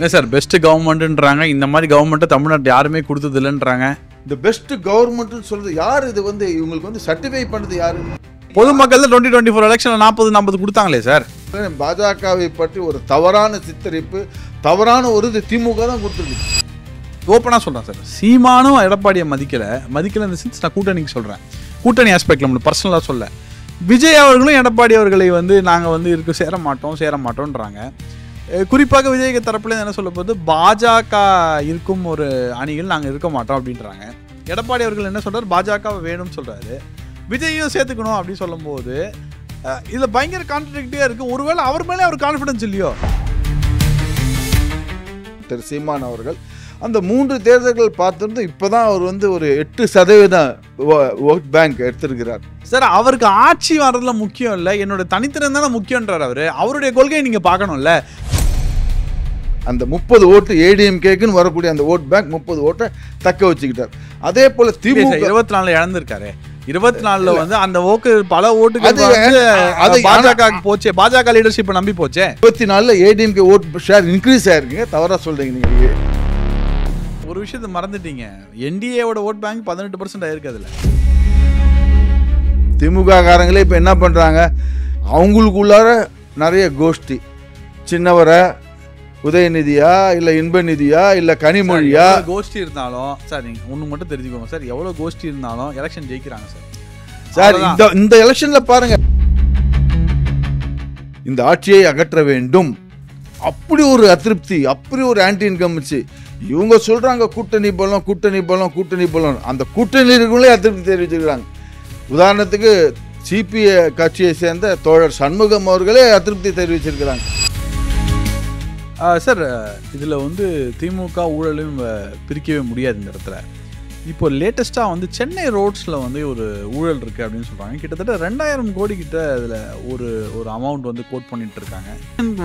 என்ன sir best கவர்மெண்ட்ன்றாங்க, இந்த மாதிரி கவர்மெண்ட்டை தமிழ்நாட்டு யாருமே கொடுத்தது இல்லைன்றாங்க. இந்த பெஸ்ட் கவர்மெண்ட்னு சொல்றது யார்? இது வந்து இவங்களுக்கு வந்து சர்டிஃபை பண்ணது யாரு? பொதுமக்கள் 2024 எலெக்ஷன்ல 40 கொடுத்தாங்களே சார். பாஜகவை பற்றி ஒரு தவறான சித்தரிப்பு, தவறான ஒரு இது திமுக தான் கொடுத்துருக்கு. ஓப்பனா சொல்றேன் சார், சீமானும் எடப்பாடியை மதிக்கல இந்த சென்ஸ் நான் கூட்டணிக்கு சொல்றேன். கூட்டணி ஆஸ்பெக்ட்ல நம்ம பர்சனலா சொல்ல, விஜய் அவர்களும் எடப்பாடி அவர்களை வந்து நாங்கள் வந்து இருக்க சேர மாட்டோம்ன்றாங்க. குறிப்பாக விஜய் தரப்புல என்ன சொல்ல போது, பாஜக இருக்கும் ஒரு அணிகள் நாங்கள் இருக்க மாட்டோம் அப்படின்றாங்க. எடப்பாடி அவர்கள் என்ன சொல்றாரு, பாஜக வேணும்னு சொல்றாரு, விஜயும் சேர்த்துக்கணும் அப்படின்னு சொல்லும் போது இதுல பயங்கர கான்ட்ராடிக்டியா இருக்கு. ஒருவேளை அவர் மேலே அவர் கான்ஃபிடன்ஸ் இல்லையோ? திரு சீமான் அவர்கள் அந்த 3 தேர்தல்கள் பார்த்துருந்து இப்போதான் அவர் வந்து ஒரு 8% ஓட் பேங்க் எடுத்திருக்கிறார். சார் அவருக்கு ஆட்சி வர்றதுல முக்கியம் இல்லை, என்னோட தனித்திறன் தானே முக்கியன்றார் அவரு. அவருடைய கொள்கையை நீங்க பார்க்கணும்ல. அந்த 30 ஓட்டு ஏடிஎம்கேக்குன்னு வரக்கூடிய அந்த ஓட் பேங்க் 30 ஓட்டை தக்க வச்சுக்கிட்டார். அதே போல திமுக 24 இழந்திருக்காரு. 24 வந்து அந்த பல ஓட்டுகள் பாஜக போச்சே, பாஜக லீடர்ஷிப் நம்பி போச்சே. 24 ஏடிஎம்கே ஓட் ஷேர் இன்க்ரீஸ் ஆயிருக்குங்க. தவறா சொல்றீங்க நீங்க. ஒரு விஷயத்தை மறந்துட்டீங்க, என்டிஏவோட ஓட் பேங்க் 18% ஆயிருக்கு. அதுல திமுக காரங்களே இப்ப என்ன பண்றாங்க, அவங்களுக்குள்ளார நிறைய கோஷ்டி, சின்னவரை உதயநிதியா இல்ல இன்பநிதியா இல்ல கனிமொழியா கோஷ்டி இருந்தாலும் சார், நீங்க ஒண்ணு மட்டும் தெரிஞ்சுக்கோங்க சார், எவ்வளவு கோஷ்டி இருந்தாலும் எலெக்ஷன் ஜெயிக்கிறாங்க சார். இந்த எலெக்ஷன்ல பாருங்க, இந்த ஆட்சியை அகற்ற வேண்டும் அப்படி ஒரு அதிருப்தி, அப்படி ஒரு ஆன்டி இன்கம்பன்சி. இவங்க சொல்றாங்க கூட்டணி பலம். அந்த கூட்டணி இருக்கவங்களே அதிருப்தி தெரிவிச்சிருக்காங்க. உதாரணத்துக்கு சிபிஐ கட்சியை சேர்ந்த தோழர் சண்முகம் அவர்களே அதிருப்தி தெரிவிச்சிருக்கிறாங்க. சார் இதில் வந்து திமுக ஊழலையும் பிரிக்கவே முடியாது இந்த இடத்துல. இப்போ லேட்டஸ்ட்டாக வந்து சென்னை ரோட்ஸில் வந்து ஒரு ஊழல் இருக்குது அப்படின்னு சொல்கிறாங்க. கிட்டத்தட்ட 2000 கோடி கிட்ட அதில் ஒரு அமௌண்ட் வந்து கோட் பண்ணிட்டு இருக்காங்க.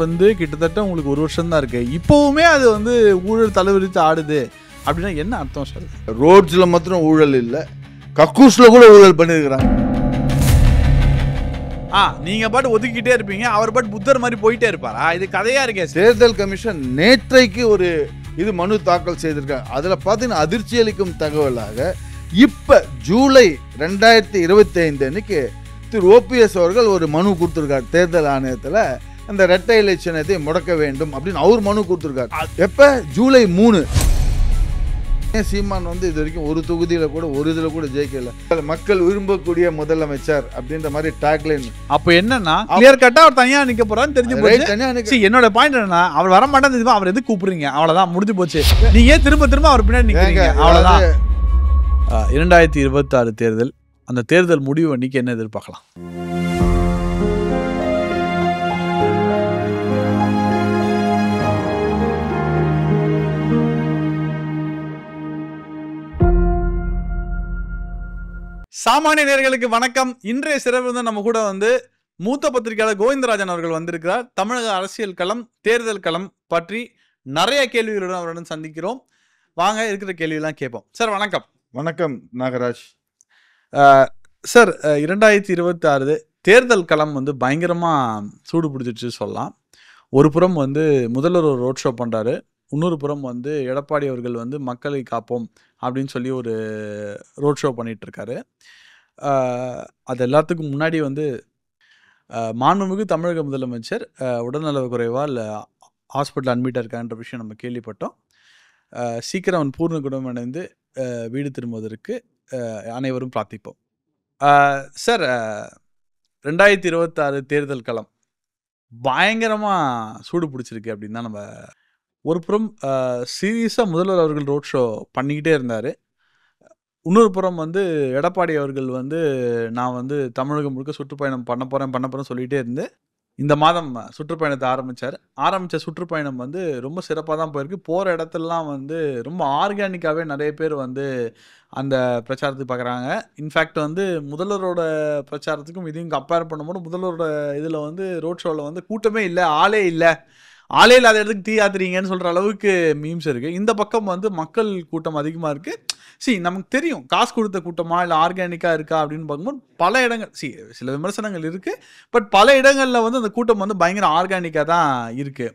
வந்து கிட்டத்தட்ட உங்களுக்கு 1 வருஷம் தான் இருக்குது, இப்போவுமே அது வந்து ஊழல் தலைவிரித்து ஆடுது அப்படின்னா என்ன அர்த்தம் சார்? ரோட்ஸில் மாத்திரம் ஊழல் இல்லை, கக்கூஸில் கூட ஊழல் பண்ணியிருக்கிறாங்க. நீங்க பாட்டு ஒதுக்கிட்டே இருப்பீங்க, அவர் பாட்டு புத்தர் மாதிரி போயிட்டே இருப்பாரா? இது கதையா இருக்கே. தேர்தல் கமிஷன் நேற்றைக்கு ஒரு இது மனு தாக்கல் செய்திருக்காங்க. அதுல பாத்தீங்கன்னா அதிர்ச்சி அளிக்கும் தகவலாக இப்ப ஜூலை 2025 அன்னைக்கு திரு ஓபிஎஸ் அவர்கள் ஒரு மனு கொடுத்திருக்காரு தேர்தல் ஆணையத்துல, அந்த இரட்டை எலெக்ஷனை முடக்க வேண்டும் அப்படின்னு அவர் மனு கொடுத்திருக்காரு. எப்ப? ஜூலை 3. சீமான் வந்து இது வரைக்கும் ஒரு தொகுதியில கூட ஒரு இதுல கூட ஜெயிக்கல. மக்கள் விரும்பக்கூடிய முதலமைச்சர் அப்படின்ற மாதிரி டாக்லைன். அப்ப என்னன்னா கிளியர் கட்டா அவர் தனியா நிக்க போறான்னு தெரிஞ்சு போச்சு. என்னோட பாயிண்ட் என்னன்னா, அவர் வர மாட்டேன், அவர் எதுக்கு கூப்பிடுறீங்க, அவ்வளவுதான், முடிஞ்சு போச்சு. நீங்க திரும்ப அவர் பின்னாடி நிக்கிறீங்க, அவ்வளவுதான். 2026 தேர்தல், அந்த தேர்தல் முடிவு அன்னைக்கு என்ன எதிர்பார்க்கலாம்? சாமானிய நேயர்களுக்கு வணக்கம். இன்றைய சிறப்பு வந்து நம்ம கூட வந்து மூத்த பத்திரிகையாளர் கோவிந்தராஜன் அவர்கள் வந்திருக்கிறார். தமிழக அரசியல் களம், தேர்தல் களம் பற்றி நிறைய கேள்விகளுடன் அவருடன் சந்திக்கிறோம். வாங்க இருக்கிற கேள்வியெல்லாம் கேட்போம். சார் வணக்கம். வணக்கம் நாகராஜ். சார் 2026 தேர்தல் களம் வந்து பயங்கரமா சூடு பிடிச்சிச்சு சொல்லலாம். ஒரு புறம் வந்து முதல்வர் ஒரு ரோட் ஷோ பண்றாரு, இன்னொரு புறம் வந்து எடப்பாடி அவர்கள் வந்து மக்களை காப்போம் அப்படின்னு சொல்லி ஒரு ரோட் ஷோ பண்ணிட்டு இருக்காரு. அது எல்லாத்துக்கும் முன்னாடி வந்து மாண்புமிகு தமிழக முதலமைச்சர் உடல்நலக் குறைவா இல்லை ஹாஸ்பிட்டல் அட்மிட்டாக இருக்கான்ற விஷயம் நம்ம கேள்விப்பட்டோம். சீக்கிரம் அவன் பூர்ண குணமடைந்து வீடு திரும்புவதற்கு அனைவரும் பிரார்த்திப்போம். சார் 2026 தேர்தல் களம் பயங்கரமாக சூடு பிடிச்சிருக்கு அப்படின்னு தான் நம்ம. ஒரு புறம் சீரியஸாக முதல்வர் அவர்கள் ரோட் ஷோ பண்ணிக்கிட்டே இருந்தார். இன்னொரு புறம் வந்து எடப்பாடி அவர்கள் வந்து நான் வந்து தமிழகம் முழுக்க சுற்றுப்பயணம் பண்ண போகிறேன் சொல்லிகிட்டே இருந்து இந்த மாதம் சுற்றுப்பயணத்தை ஆரம்பித்த சுற்றுப்பயணம் வந்து ரொம்ப சிறப்பாக தான் போயிருக்கு. போகிற இடத்துலலாம் வந்து ரொம்ப ஆர்கானிக்காகவே நிறைய பேர் வந்து அந்த பிரச்சாரத்துக்கு பார்க்குறாங்க. இன்ஃபேக்ட் வந்து முதல்வரோட பிரச்சாரத்துக்கும் இதையும் கம்பேர் பண்ணும்போது முதல்வரோட இதில் வந்து ரோட் ஷோவில் வந்து கூட்டமே இல்லை, ஆளே இல்லாத இடத்துக்கு தீ ஆத்துறீங்கன்னு சொல்கிற அளவுக்கு மீம்ஸ் இருக்குது. இந்த பக்கம் வந்து மக்கள் கூட்டம் அதிகமாக இருக்குது. நமக்கு தெரியும் காசு கொடுத்த கூட்டமா இல்லை ஆர்கானிக்காக இருக்கா அப்படின்னு பார்க்கும்போது பல இடங்கள் சில விமர்சனங்கள் இருக்குது. பட் பல இடங்களில் வந்து அந்த கூட்டம் வந்து பயங்கர ஆர்கானிக்காக தான் இருக்குது.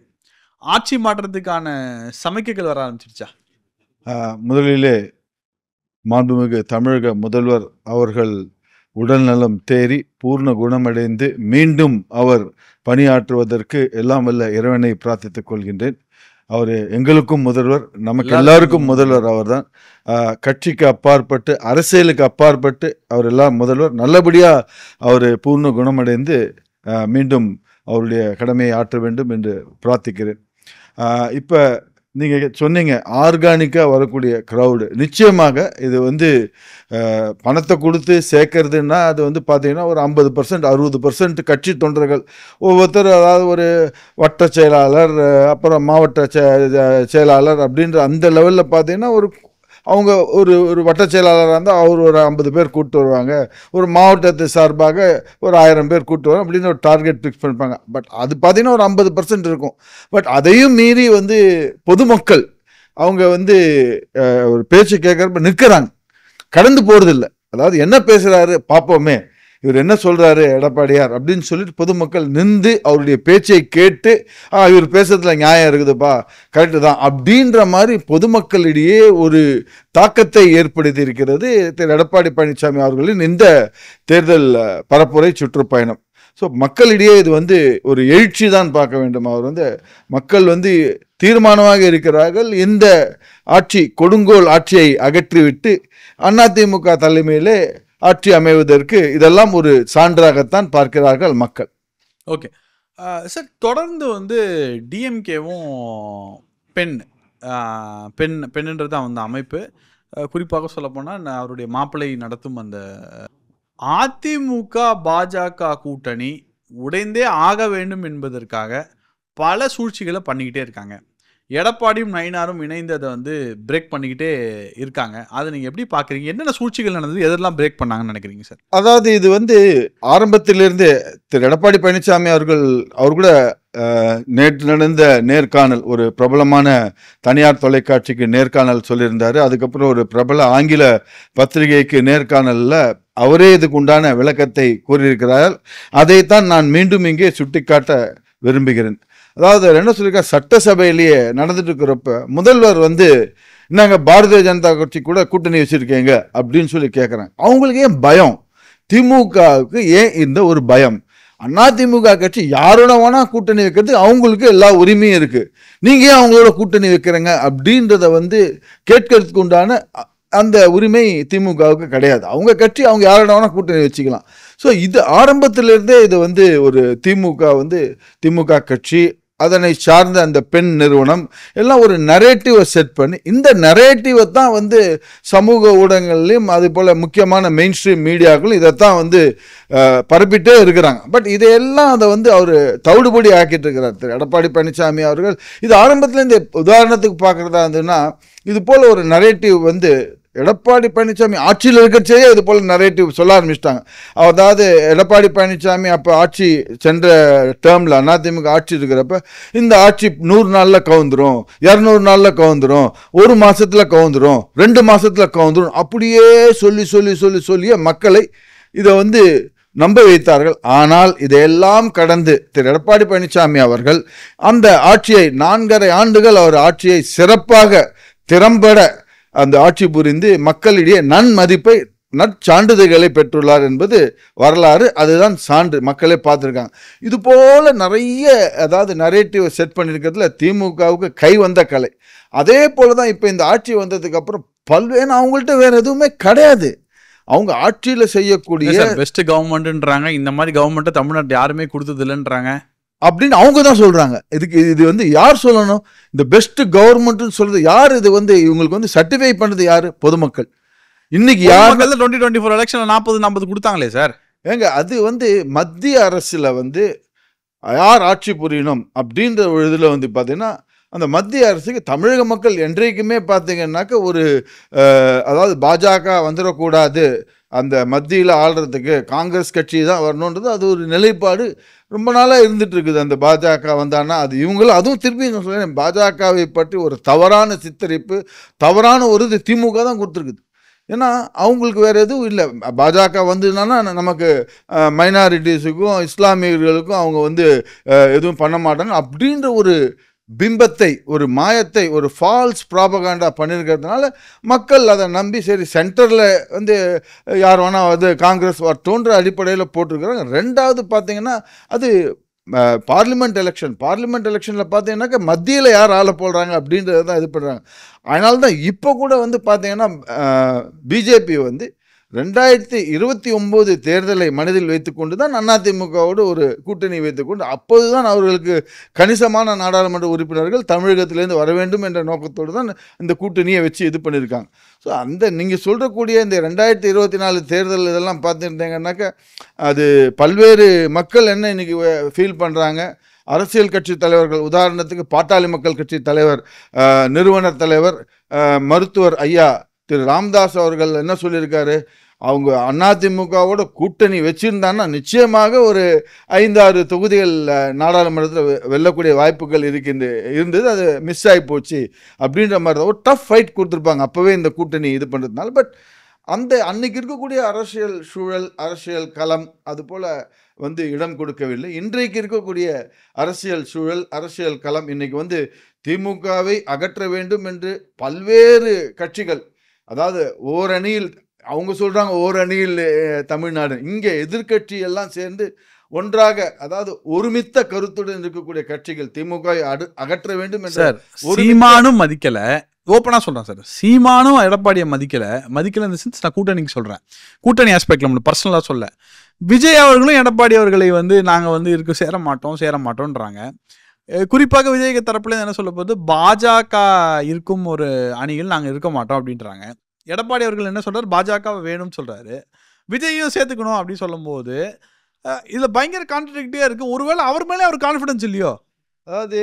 ஆட்சி மாற்றத்துக்கான சமிக்கைகள் வர ஆரம்பிச்சிருச்சா? முதலிலே மாண்புமிகு தமிழக முதல்வர் அவர்கள் உடல்நலம் தேறி பூர்ண குணமடைந்து மீண்டும் அவர் பணியாற்றுவதற்கு எல்லாம் வல்ல இறைவனை பிரார்த்தித்துக் கொள்கின்றேன். அவர் எங்களுக்கும் முதல்வர், நமக்கு எல்லாருக்கும் முதல்வர் அவர்தான். கட்சிக்கு அப்பாற்பட்டு அரசியலுக்கு அப்பாற்பட்டு அவர் எல்லாம் முதல்வர். நல்லபடியா அவர் பூர்ண குணமடைந்து மீண்டும் அவருடைய கடமையை ஆற்ற வேண்டும் என்று பிரார்த்திக்கிறேன். இப்போ நீங்கள் சொன்னீங்க ஆர்கானிக்காக வரக்கூடிய க்ரௌடு, நிச்சயமாக இது வந்து பணத்தை கொடுத்து சேர்க்கறதுன்னா அது வந்து பார்த்தீங்கன்னா ஒரு 50% 60% கட்சி தொண்டர்கள் ஒவ்வொருத்தர், அதாவது ஒரு வட்ட செயலாளர், அப்புறம் மாவட்ட செயலாளர் அப்படின்ற அந்த லெவலில் பார்த்தீங்கன்னா அவங்க ஒரு வட்ட செயலாளராக இருந்தால் அவர் ஒரு 50 பேர் கூப்பிட்டு வருவாங்க, ஒரு மாவட்டத்தை சார்பாக ஒரு 1000 பேர் கூப்பிட்டு வருவாங்க அப்படின்னு ஒரு டார்கெட் ஃபிக்ஸ் பண்ணிப்பாங்க. பட் அது பார்த்தீங்கன்னா ஒரு 50% இருக்கும். பட் அதையும் மீறி வந்து பொதுமக்கள் அவங்க வந்து ஒரு பேச்சு கேட்குறப்ப நிற்கிறாங்க, கடந்து போகிறதில்ல. அதாவது என்ன பேசுகிறாரு பார்ப்போமே, இவர் என்ன சொல்கிறாரு எடப்பாடியார் அப்படின்னு சொல்லிட்டு பொதுமக்கள் நின்று அவருடைய பேச்சை கேட்டு இவர் பேசுறதுல நியாயம் இருக்குதுப்பா, கரெக்டு தான் அப்படின்ற மாதிரி பொதுமக்களிடையே ஒரு தாக்கத்தை ஏற்படுத்தி இருக்கிறது திரு எடப்பாடி பழனிசாமி அவர்களின் இந்த தேர்தல் பரப்புரை சுற்றுப்பயணம். ஸோ மக்களிடையே இது வந்து ஒரு எழுச்சி தான் பார்க்க வேண்டும். அவர் வந்து மக்கள் வந்து தீர்மானமாக இருக்கிறார்கள், இந்த ஆட்சி கொடுங்கோல் ஆட்சியை அகற்றிவிட்டு அதிமுக தலைமையிலே ஆட்சி அமைவதற்கு இதெல்லாம் ஒரு சான்றாகத்தான் பார்க்கிறார்கள் மக்கள். ஓகே சார், தொடர்ந்து வந்து டிஎம்கேவும் பெண்ன்றது அந்த அமைப்பு, குறிப்பாக சொல்லப்போனால் அவருடைய மாப்பிள்ளை நடத்தும் அந்த அதிமுக பாஜக கூட்டணி உடைந்தே ஆக வேண்டும் என்பதற்காக பல சூழ்ச்சிகளை பண்ணிக்கிட்டே இருக்காங்க. எடப்பாடியும் நயினாரும் இணைந்து அதை வந்து பிரேக் பண்ணிக்கிட்டே இருக்காங்க. அதை நீங்கள் எப்படி பார்க்குறீங்க? என்னென்ன சூழ்ச்சிகள் நடந்தது, எதெல்லாம் பிரேக் பண்ணாங்கன்னு நினைக்கிறீங்க சார்? அதாவது இது வந்து ஆரம்பத்திலிருந்து திரு எடப்பாடி பழனிசாமி அவர் கூட நேற்று நடந்த நேர்காணல், ஒரு பிரபலமான தனியார் தொலைக்காட்சிக்கு நேர்காணல் சொல்லியிருந்தார். அதுக்கப்புறம் ஒரு பிரபல ஆங்கில பத்திரிகைக்கு நேர்காணலில் அவரே இதுக்கு உண்டான விளக்கத்தை கூறியிருக்கிறார். அதைத்தான் நான் மீண்டும் இங்கே சுட்டிக்காட்ட விரும்புகிறேன். அதாவது என்ன சொல்லியிருக்கா, சட்டசபையிலேயே நடந்துட்டு இருக்கிறப்ப முதல்வர் வந்து நாங்கள் பாரதிய ஜனதா கட்சி கூட கூட்டணி வச்சுருக்கீங்க அப்படின்னு சொல்லி கேட்குறாங்க. அவங்களுக்கு ஏன் பயம்? திமுகவுக்கு ஏன் இந்த ஒரு பயம்? அதிமுக கட்சி யாரோட வேணா கூட்டணி வைக்கிறது அவங்களுக்கு எல்லா உரிமையும் இருக்குது, நீங்கள் ஏன் அவங்களோட கூட்டணி வைக்கிறீங்க அப்படின்றத வந்து கேட்கறதுக்கு உண்டான அந்த உரிமை திமுகவுக்கு கிடையாது. அவங்க கட்சி அவங்க யாரோட வேணா கூட்டணி வச்சுக்கலாம். ஸோ இது ஆரம்பத்திலிருந்தே இது வந்து ஒரு திமுக கட்சி, அதனை சார்ந்த அந்த பெண் நிறுவனம் எல்லாம் ஒரு நரேட்டிவை செட் பண்ணி, இந்த நரேட்டிவை தான் வந்து சமூக ஊடகங்கள்லையும் அது போல் முக்கியமான மெயின் ஸ்ட்ரீம் மீடியாக்களும் இதைத்தான் வந்து பரப்பிட்டே இருக்கிறாங்க. பட் இதையெல்லாம் அதை வந்து அவர் தவிடுபடி ஆக்கிட்டு இருக்கிறார் திரு எடப்பாடி பழனிசாமி அவர்கள். இது ஆரம்பத்தில் இந்த உதாரணத்துக்கு பார்க்குறதா இருந்ததுன்னா, இது போல் ஒரு நரேட்டிவ் வந்து எடப்பாடி பழனிசாமி ஆட்சியில் இருக்கிறச்சே இது போல் நரேட்டிவ் சொல்ல ஆரம்பிச்சிட்டாங்க. அதாவது எடப்பாடி பழனிசாமி அப்போ ஆட்சி சென்ற டேர்மில் அதிமுக ஆட்சி இருக்கிறப்ப இந்த ஆட்சி 100 நாளில் கவுந்துரும், 200 நாளில் கவுந்துரும், 1 மாதத்தில் கவுந்துரும், 2 மாதத்தில் கவுந்துரும், அப்படியே சொல்லியே மக்களை இதை வந்து நம்ப வைத்தார்கள். ஆனால் இதையெல்லாம் கடந்து திரு எடப்பாடி பழனிசாமி அவர்கள் அந்த ஆட்சியை 4.5 ஆண்டுகள் அவர் ஆட்சியை சிறப்பாக திறம்பட அந்த ஆட்சி புரிந்து மக்களிடையே நன்மதிப்பை நற்சான்றிதழ்களை பெற்றுள்ளார் என்பது வரலாறு. அதுதான் சான்று, மக்களே பார்த்துருக்காங்க. இது போல நிறைய அதாவது நரேட்டிவ் செட் பண்ணியிருக்கிறதுல திமுகவுக்கு கை வந்த கலை. அதே போல தான் இப்போ இந்த ஆட்சி வந்ததுக்கு அப்புறம் பல்வேறு அவங்கள்ட்ட வேற எதுவுமே கிடையாது. அவங்க ஆட்சியில் செய்யக்கூடிய பெஸ்ட் கவர்மெண்ட்ன்றாங்க. இந்த மாதிரி கவர்மெண்ட்டை தமிழ்நாட்டு யாருமே கொடுத்தது இல்லைன்றாங்க அப்படின்னு அவங்க தான் சொல்றாங்க. இது வந்து யார் சொல்லணும்? இந்த பெஸ்ட் கவர்மெண்ட்னு சொல்றது யார்? இது வந்து இவங்களுக்கு வந்து சர்டிஃபை பண்ணது யாரு? பொதுமக்கள். இன்னைக்கு யார் 2024 எலெக்ஷன்ல 40 கொடுத்தாங்களே சார். ஏங்க அது வந்து மத்திய அரசுல வந்து யார் ஆட்சி புரியணும் அப்படின்ற ஒரு இதில் வந்து பார்த்தீங்கன்னா அந்த மத்திய அரசுக்கு தமிழக மக்கள் என்றைக்குமே பார்த்தீங்கன்னாக்க ஒரு அதாவது பாஜக வந்துடக்கூடாது, அந்த மத்தியில் ஆள்றதுக்கு காங்கிரஸ் கட்சி தான் வரணுன்றது அது ஒரு நிலைப்பாடு ரொம்ப நாளாக இருந்துட்டு இருக்குது. அந்த பாஜக வந்தான்னா அது இவங்களும் அதுவும் திருப்பி நான் சொல்கிறேன், பாஜகவை பற்றி ஒரு தவறான சித்தரிப்பு, தவறான ஒரு இது திமுக தான் கொடுத்துருக்குது. ஏன்னா அவங்களுக்கு வேறு எதுவும் இல்லை. பாஜக வந்ததுனால நமக்கு மைனாரிட்டிஸுக்கும் இஸ்லாமியர்களுக்கும் அவங்க வந்து எதுவும் பண்ண மாட்டாங்க அப்படின்ற ஒரு பிம்பத்தை, ஒரு மாயத்தை, ஒரு ஃபால்ஸ் ப்ராபகாண்டா பண்ணியிருக்கிறதுனால மக்கள் அதை நம்பி சரி சென்டரில் வந்து யார் வேணா அது காங்கிரஸ் வரட்டோன்ற அடிப்படையில் போட்டிருக்கிறாங்க. ரெண்டாவது பார்த்தீங்கன்னா அது பார்லிமெண்ட் எலெக்ஷனில் பார்த்தீங்கன்னாக்கா மத்தியில் யார் ஆள போடுறாங்க அப்படின்றத தான் இது பண்ணுறாங்க. அதனால தான் இப்போ கூட வந்து பார்த்தீங்கன்னா பிஜேபி வந்து 2029 தேர்தலை மனதில் வைத்துக்கொண்டு தான் அதிமுகவோடு ஒரு கூட்டணி வைத்துக்கொண்டு அப்போதுதான் அவர்களுக்கு கணிசமான நாடாளுமன்ற உறுப்பினர்கள் தமிழகத்திலேருந்து வர வேண்டும் என்ற நோக்கத்தோடு தான் இந்த கூட்டணியை வச்சு இது பண்ணியிருக்காங்க. ஸோ அந்த நீங்கள் சொல்கிறக்கூடிய இந்த 2024 தேர்தல் இதெல்லாம் பார்த்துருந்தீங்கன்னாக்கா அது பல்வேறு மக்கள் என்ன இன்னைக்கு ஃபீல் பண்ணுறாங்க. அரசியல் கட்சி தலைவர்கள், உதாரணத்துக்கு பாட்டாளி மக்கள் கட்சி தலைவர், நிறுவனர் தலைவர், மருத்துவர் ஐயா திரு ராமதாஸ் அவர்கள் என்ன சொல்லியிருக்காரு, அவங்க அதிமுகவோட கூட்டணி வச்சிருந்தாங்கன்னா நிச்சயமாக ஒரு 5-6 தொகுதிகள் நாடாளுமன்றத்தில் வெல்லக்கூடிய வாய்ப்புகள் இருந்தது, அது மிஸ் ஆகி போச்சு அப்படின்ற மாதிரி தான் ஒரு டஃப் ஃபைட் கொடுத்துருப்பாங்க அப்போவே இந்த கூட்டணி இது பண்ணுறதுனால. பட் அந்த அன்னைக்கு இருக்கக்கூடிய அரசியல் சூழல், அரசியல் களம் அது போல் வந்து இடம் கொடுக்கவில்லை. இன்றைக்கு இருக்கக்கூடிய அரசியல் சூழல், அரசியல் களம் இன்னைக்கு வந்து திமுகவை அகற்ற வேண்டும் என்று பல்வேறு கட்சிகள், அதாவது ஓரணியில் அவங்க சொல்றாங்க ஓரணியில் தமிழ்நாடு, இங்கே எதிர்கட்சி எல்லாம் சேர்ந்து ஒன்றாக, அதாவது ஒருமித்த கருத்துடன் இருக்கக்கூடிய கட்சிகள் திமுக அகற்ற வேண்டும் என்ற சீமானும் மதிக்கல. ஓப்பனா சொல்றேன் சார், சீமானும் எடப்பாடியை மதிக்கல இந்த சென்ஸ் நான் கூட்டணிக்கு சொல்றேன், கூட்டணி ஆஸ்பெக்ட்ல பர்சனலா சொல்ல. விஜய் அவர்களும் எடப்பாடி அவர்களை வந்து நாங்க வந்து சேர மாட்டோம்ன்றாங்க. குறிப்பாக விஜய் தரப்புல என்ன சொல்ல போது, பாஜக இருக்கும் ஒரு அணியில் நாங்க இருக்க மாட்டோம் அப்படின்றாங்க. எடப்பாடி அவர்கள் என்ன சொல்றாரு, பாஜக வேணும்னு சொல்றாரு, விஜயும் சேர்த்துக்கணும் அப்படின்னு சொல்லும் போது இதுல பயங்கர கான்ட்ரடிக்டியா இருக்கு. ஒருவேளை அவர் மேலே அவர் கான்ஃபிடன்ஸ் இல்லையோ? அதாவது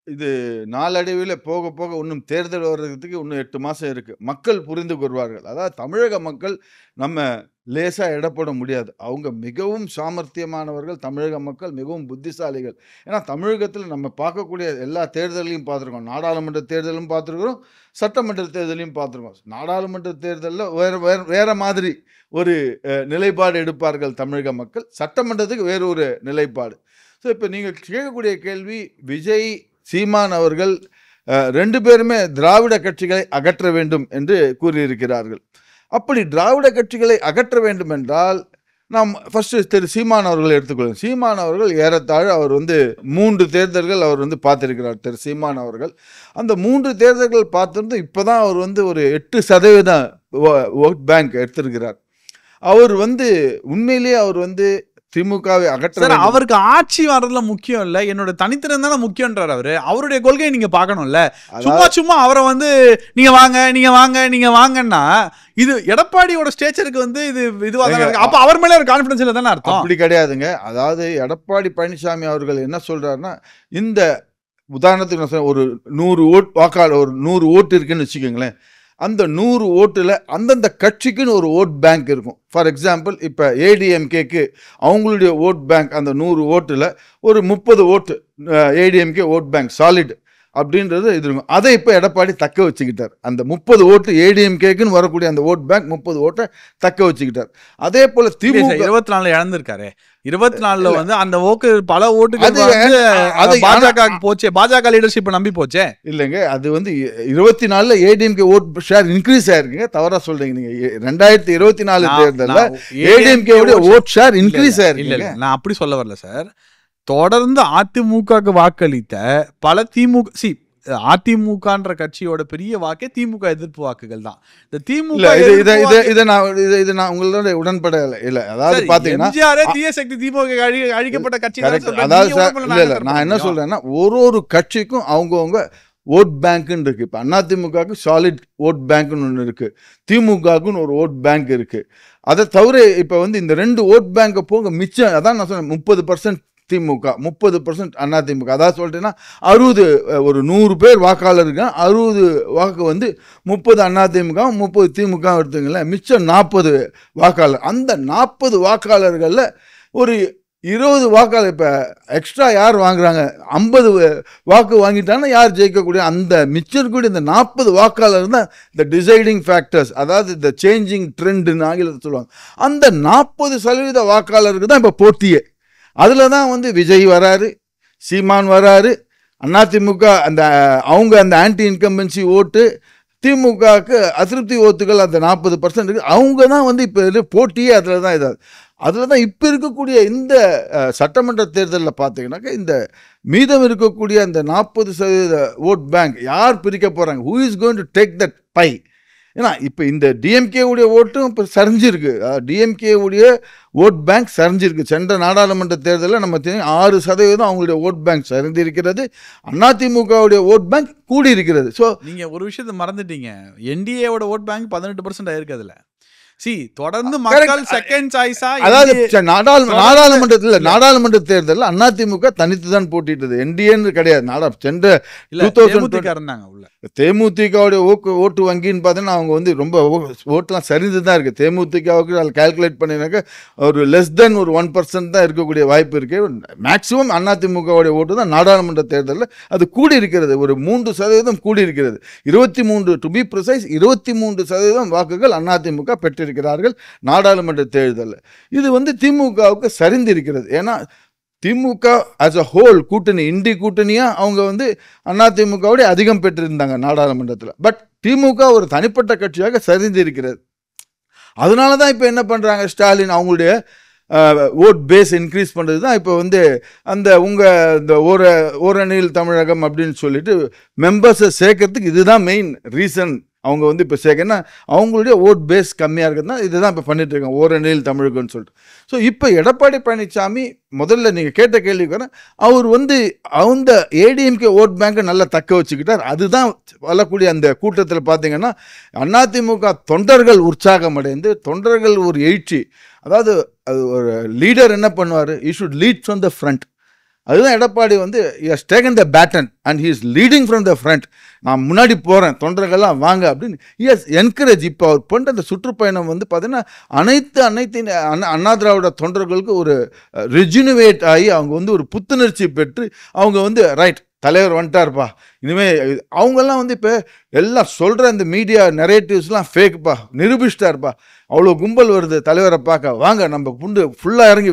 இது நாளடைவில் போக போக இன்னும் தேர்தல் வர்றதுக்கு இன்னும் 8 மாதம் இருக்குது. மக்கள் புரிந்து கொள்வார்கள். அதாவது தமிழக மக்கள் நம்ம லேசாக எடப்பட முடியாது. அவங்க மிகவும் சாமர்த்தியமானவர்கள். தமிழக மக்கள் மிகவும் புத்திசாலிகள். ஏன்னா தமிழகத்தில் நம்ம பார்க்கக்கூடிய எல்லா தேர்தலையும் பார்த்துருக்கோம். நாடாளுமன்ற தேர்தலும் பார்த்துருக்குறோம், சட்டமன்ற தேர்தலையும் பார்த்துருக்கோம். நாடாளுமன்ற தேர்தலில் வேறு மாதிரி ஒரு நிலைப்பாடு எடுப்பார்கள் தமிழக மக்கள், சட்டமன்றத்துக்கு வேறு ஒரு நிலைப்பாடு. ஸோ இப்போ நீங்கள் கேட்கக்கூடிய கேள்வி, விஜய் சீமான் அவர்கள் 2 பேருமே திராவிட கட்சிகளை அகற்ற வேண்டும் என்று கூறியிருக்கிறார்கள். அப்படி திராவிட கட்சிகளை அகற்ற வேண்டும் என்றால் நாம் ஃபர்ஸ்ட் திரு சீமான் அவர்களை எடுத்துக்கொள்ளும். சீமான் அவர்கள் ஏறத்தாழ அவர் வந்து 3 தேர்தல்கள் அவர் வந்து பார்த்திருக்கிறார். திரு சீமான் அவர்கள் அந்த 3 தேர்தல்கள் பார்த்திருந்து இப்போ தான் அவர் வந்து ஒரு 8% ஓட் பேங்க் எடுத்திருக்கிறார். அவர் வந்து உண்மையிலேயே அவர் வந்து திமுகவை அகற்ற, அவருக்கு ஆட்சி வர்றதுல முக்கியம் இல்ல, என்னோட தனித்திறன் தானே முக்கியன்றார் அவரு. அவருடைய கொள்கையை நீங்க பார்க்கணும்ல. சும்மா அவரை வந்து நீங்க வாங்கன்னா இது எடப்பாடியோட ஸ்டேச்சருக்கு வந்து இதுவா தானே இருக்கு. அப்ப அவர் மேல ஒரு கான்ஃபிடன்ஸ் இல்ல தானே அர்த்தம்? அப்படி கிடையாதுங்க. அதாவது எடப்பாடி பழனிசாமி அவர்கள் என்ன சொல்றாருன்னா, இந்த உதாரணத்துக்கு ஒரு 100 ஓட் வாக்காளர், ஒரு 100 ஓட்டு இருக்குன்னு வச்சுக்கோங்களேன். அந்த 100 ஓட்டில் அந்தந்த கட்சிக்குன்னு ஒரு ஓட் பேங்க் இருக்கும். ஃபார் எக்ஸாம்பிள் இப்போ ஏடிஎம்கேக்கு அவங்களுடைய ஓட் பேங்க் அந்த 100 ஓட்டில் ஒரு 30 ஓட்டு ஏடிஎம்கே ஓட் பேங்க் சாலிட் அப்படின்றது இது இருக்கும். அதை இப்போ எடப்பாடி தக்க வச்சுக்கிட்டார். அந்த 30 ஓட்டு ஏடிஎம்கேக்குன்னு வரக்கூடிய அந்த ஓட் பேங்க் 30 ஓட்டை தக்க வச்சுக்கிட்டார். அதே போல திமுக 24 இழந்திருக்காரு. 24 வந்து அந்த ஓட்டு பல ஓட்டுகள் பாஜக போச்சே, பாஜக லீடர்ஷிப் நம்பி போச்சே. இல்லைங்க, அது வந்து 24 ஏடிஎம்கே ஓட் ஷேர் இன்க்ரீஸ் ஆயிருக்குங்க. தவறா சொல்றீங்க நீங்க. 2024 தேர்தலில் ஏடிஎம்கே ஓட் ஷேர் இன்க்ரீஸ் ஆயிருக்கு. நான் அப்படி சொல்ல வரல சார். தொடர்ந்து அதிமுகவுக்கு வாக்களித்த பல அதிமுகன்ற கட்சியோட பெரிய வாக்கே திமுக எதிர்ப்பு வாக்குகள் தான். இந்த திமுக இதை நான் உங்களோட உடன்பட இல்லை. அதாவது பாத்தீங்கன்னா தீய சக்தி திமுக அழிக்கப்பட்ட கட்சி. அதாவது நான் என்ன சொல்றேன்னா, ஒரு கட்சிக்கும் அவங்கவுங்க ஓட் பேங்க்னு இருக்கு. இப்போ அதிமுகவுக்கு சாலிட் ஓட் பேங்க்னு ஒன்று இருக்கு, திமுகவுக்குன்னு ஒரு ஓட் பேங்க் இருக்கு. அதை தவிர இப்போ வந்து இந்த 2 ஓட் பேங்கை போங்க மிச்சம், அதான் நான் சொன்னேன் 30% திமுக 30% அதிமுக. அதாவது சொல்லிட்டேன்னா 60 ஒரு 100 பேர் வாக்காளர் இருக்காங்க, 60 வாக்கு வந்து 30 அதிமுக 30 திமுக எடுத்துங்களேன், மிச்சம் 40 வாக்காளர். அந்த 40 வாக்காளர்களில் ஒரு 20 வாக்காளர் இப்போ எக்ஸ்ட்ரா யார் வாங்குறாங்க, 50 வாக்கு வாங்கிட்டாங்கன்னா யார் ஜெயிக்கக்கூடிய அந்த மிச்சம் கூடிய இந்த 40 வாக்காளர் தான் இந்த டிசைடிங் ஃபேக்டர்ஸ், அதாவது இந்த சேஞ்சிங் ட்ரெண்டுன்னு ஆங்கிலத்தில் சொல்லுவாங்க. அந்த 40% வாக்காளருக்கு தான் இப்போ போட்டியே. அதில் தான் வந்து விஜய் வராரு, சீமான் வராரு, அதிமுக அந்த அவங்க அந்த ஆன்டி இன்கம்பன்சி ஓட்டு, திமுகவுக்கு அதிருப்தி ஓட்டுகள் அந்த 40% இருக்கு. அவங்க தான் வந்து இப்போ போட்டியே அதில் தான் இதாகுது. அதில் தான் இப்போ இருக்கக்கூடிய இந்த சட்டமன்ற தேர்தலில் பார்த்தீங்கன்னாக்கா இந்த மீதம் இருக்கக்கூடிய அந்த 40% ஓட் பேங்க் யார் பிரிக்க போகிறாங்க, who is going to take that pie? ஏன்னா இப்போ இந்த டிஎம்கே உடைய ஓட்டும் இப்போ சரிஞ்சிருக்கு. டிஎம்கே உடைய ஓட் பேங்க் சரிஞ்சிருக்கு. சென்ற நாடாளுமன்ற தேர்தலில் நம்ம 6% அவங்களுடைய ஓட் பேங்க் சரிந்திருக்கிறது. அதிமுகவுடைய ஓட் பேங்க் கூடி இருக்கிறது. ஸோ நீங்க ஒரு விஷயத்தை மறந்துட்டீங்க. என்டிஏவோட ஓட் பேங்க் 18% ஆயிருக்கு. அதுல தொடர்ந்து மக்கள் செகண்ட் சாய்ஸா, அதாவது நாடாளுமன்ற தேர்தலில் அதிமுக தனித்து தான் போட்டிட்டது, என்டிஏன்னு கிடையாது. சென்ற 2020 இருந்தாங்க உள்ள தேமுதிகவுடைய ஓட்டு வங்கின்னு பார்த்தீங்கன்னா அவங்க வந்து ரொம்ப ஓட்டுலாம் சரிந்து தான் இருக்குது. தேமுதிகவுக்கு அதில் கால்குலேட் பண்ணினாக்க ஒரு லெஸ் தென் ஒரு 1% தான் இருக்கக்கூடிய வாய்ப்பு இருக்குது. மேக்சிமம் அதிமுகவுடைய ஓட்டு தான் நாடாளுமன்ற தேர்தலில் அது கூடி இருக்கிறது. ஒரு 3% கூடி இருக்கிறது. 23 டு பி ப்ரிசைஸ் 23% வாக்குகள் அதிமுக பெற்றிருக்கிறார்கள் நாடாளுமன்ற தேர்தலில். இது வந்து திமுகவுக்கு சரிந்திருக்கிறது. ஏன்னா திமுக ஆஸ் அ ஹோல் கூட்டணி, இண்டி கூட்டணியாக அவங்க வந்து அதிமுகவுடைய அதிகம் பெற்றிருந்தாங்க நாடாளுமன்றத்தில். பட் திமுக ஒரு தனிப்பட்ட கட்சியாக சரிந்திருக்கிறது. அதனால தான் இப்போ என்ன பண்ணுறாங்க, ஸ்டாலின் அவங்களுடைய ஓட் பேஸ் இன்க்ரீஸ் பண்ணுறது தான் இப்போ வந்து அந்த உங்கள் இந்த ஓரணியில் தமிழகம் அப்படின்னு சொல்லிட்டு மெம்பர்ஸை சேர்க்கறதுக்கு இதுதான் மெயின் ரீசன். அவங்க வந்து இப்போ சேர்க்கன்னா அவங்களுடைய ஓட் பேஸ் கம்மியாக இருக்குதுன்னா இதுதான் இப்போ பண்ணிட்டு இருக்காங்க, ஓரணியில் தமிழகம்னு சொல்லிட்டு. ஸோ இப்போ எடப்பாடி பழனிசாமி முதல்ல நீங்கள் கேட்ட கேள்விக்கு வரேன், அவர் வந்து அந்த ஏடிஎம்கே ஓட் பேங்கை நல்லா தக்க வச்சுக்கிட்டார். அதுதான் வரக்கூடிய அந்த கூட்டத்தில் பார்த்தீங்கன்னா அதிமுக தொண்டர்கள் உற்சாகம் அடைந்து, தொண்டர்கள் ஒரு எழுச்சி. அதாவது அது ஒரு லீடர் என்ன பண்ணுவார், you should lead from the front. அதுதான் எடப்பாடி வந்து he has taken the baton and he is leading from the front. நான் முன்னாடி போகிறேன், தொண்டர்கள்லாம் வாங்க அப்படின்னு he has encouraged. இப்போ அவர் பண்ணுற அந்த சுற்றுப்பயணம் வந்து பார்த்தீங்கன்னா அனைத்து அண்ணா திராவிட தொண்டர்களுக்கு ஒரு ரெஜினுவேட் ஆகி அவங்க வந்து ஒரு புத்துணர்ச்சி பெற்று அவங்க வந்து ரைட் தலைவர் வந்துட்டார்ப்பா, இனிமேல் அவங்கெல்லாம் வந்து இப்போ எல்லாம் சொல்கிற இந்த மீடியா நரேட்டிவ்ஸ்லாம் ஃபேக்குப்பா, நிரூபிச்சிட்டார்ப்பா, அவ்வளோ கும்பல் வருது தலைவரை பார்க்க, வாங்க நம்ம ஃபுல்லாக இறங்கி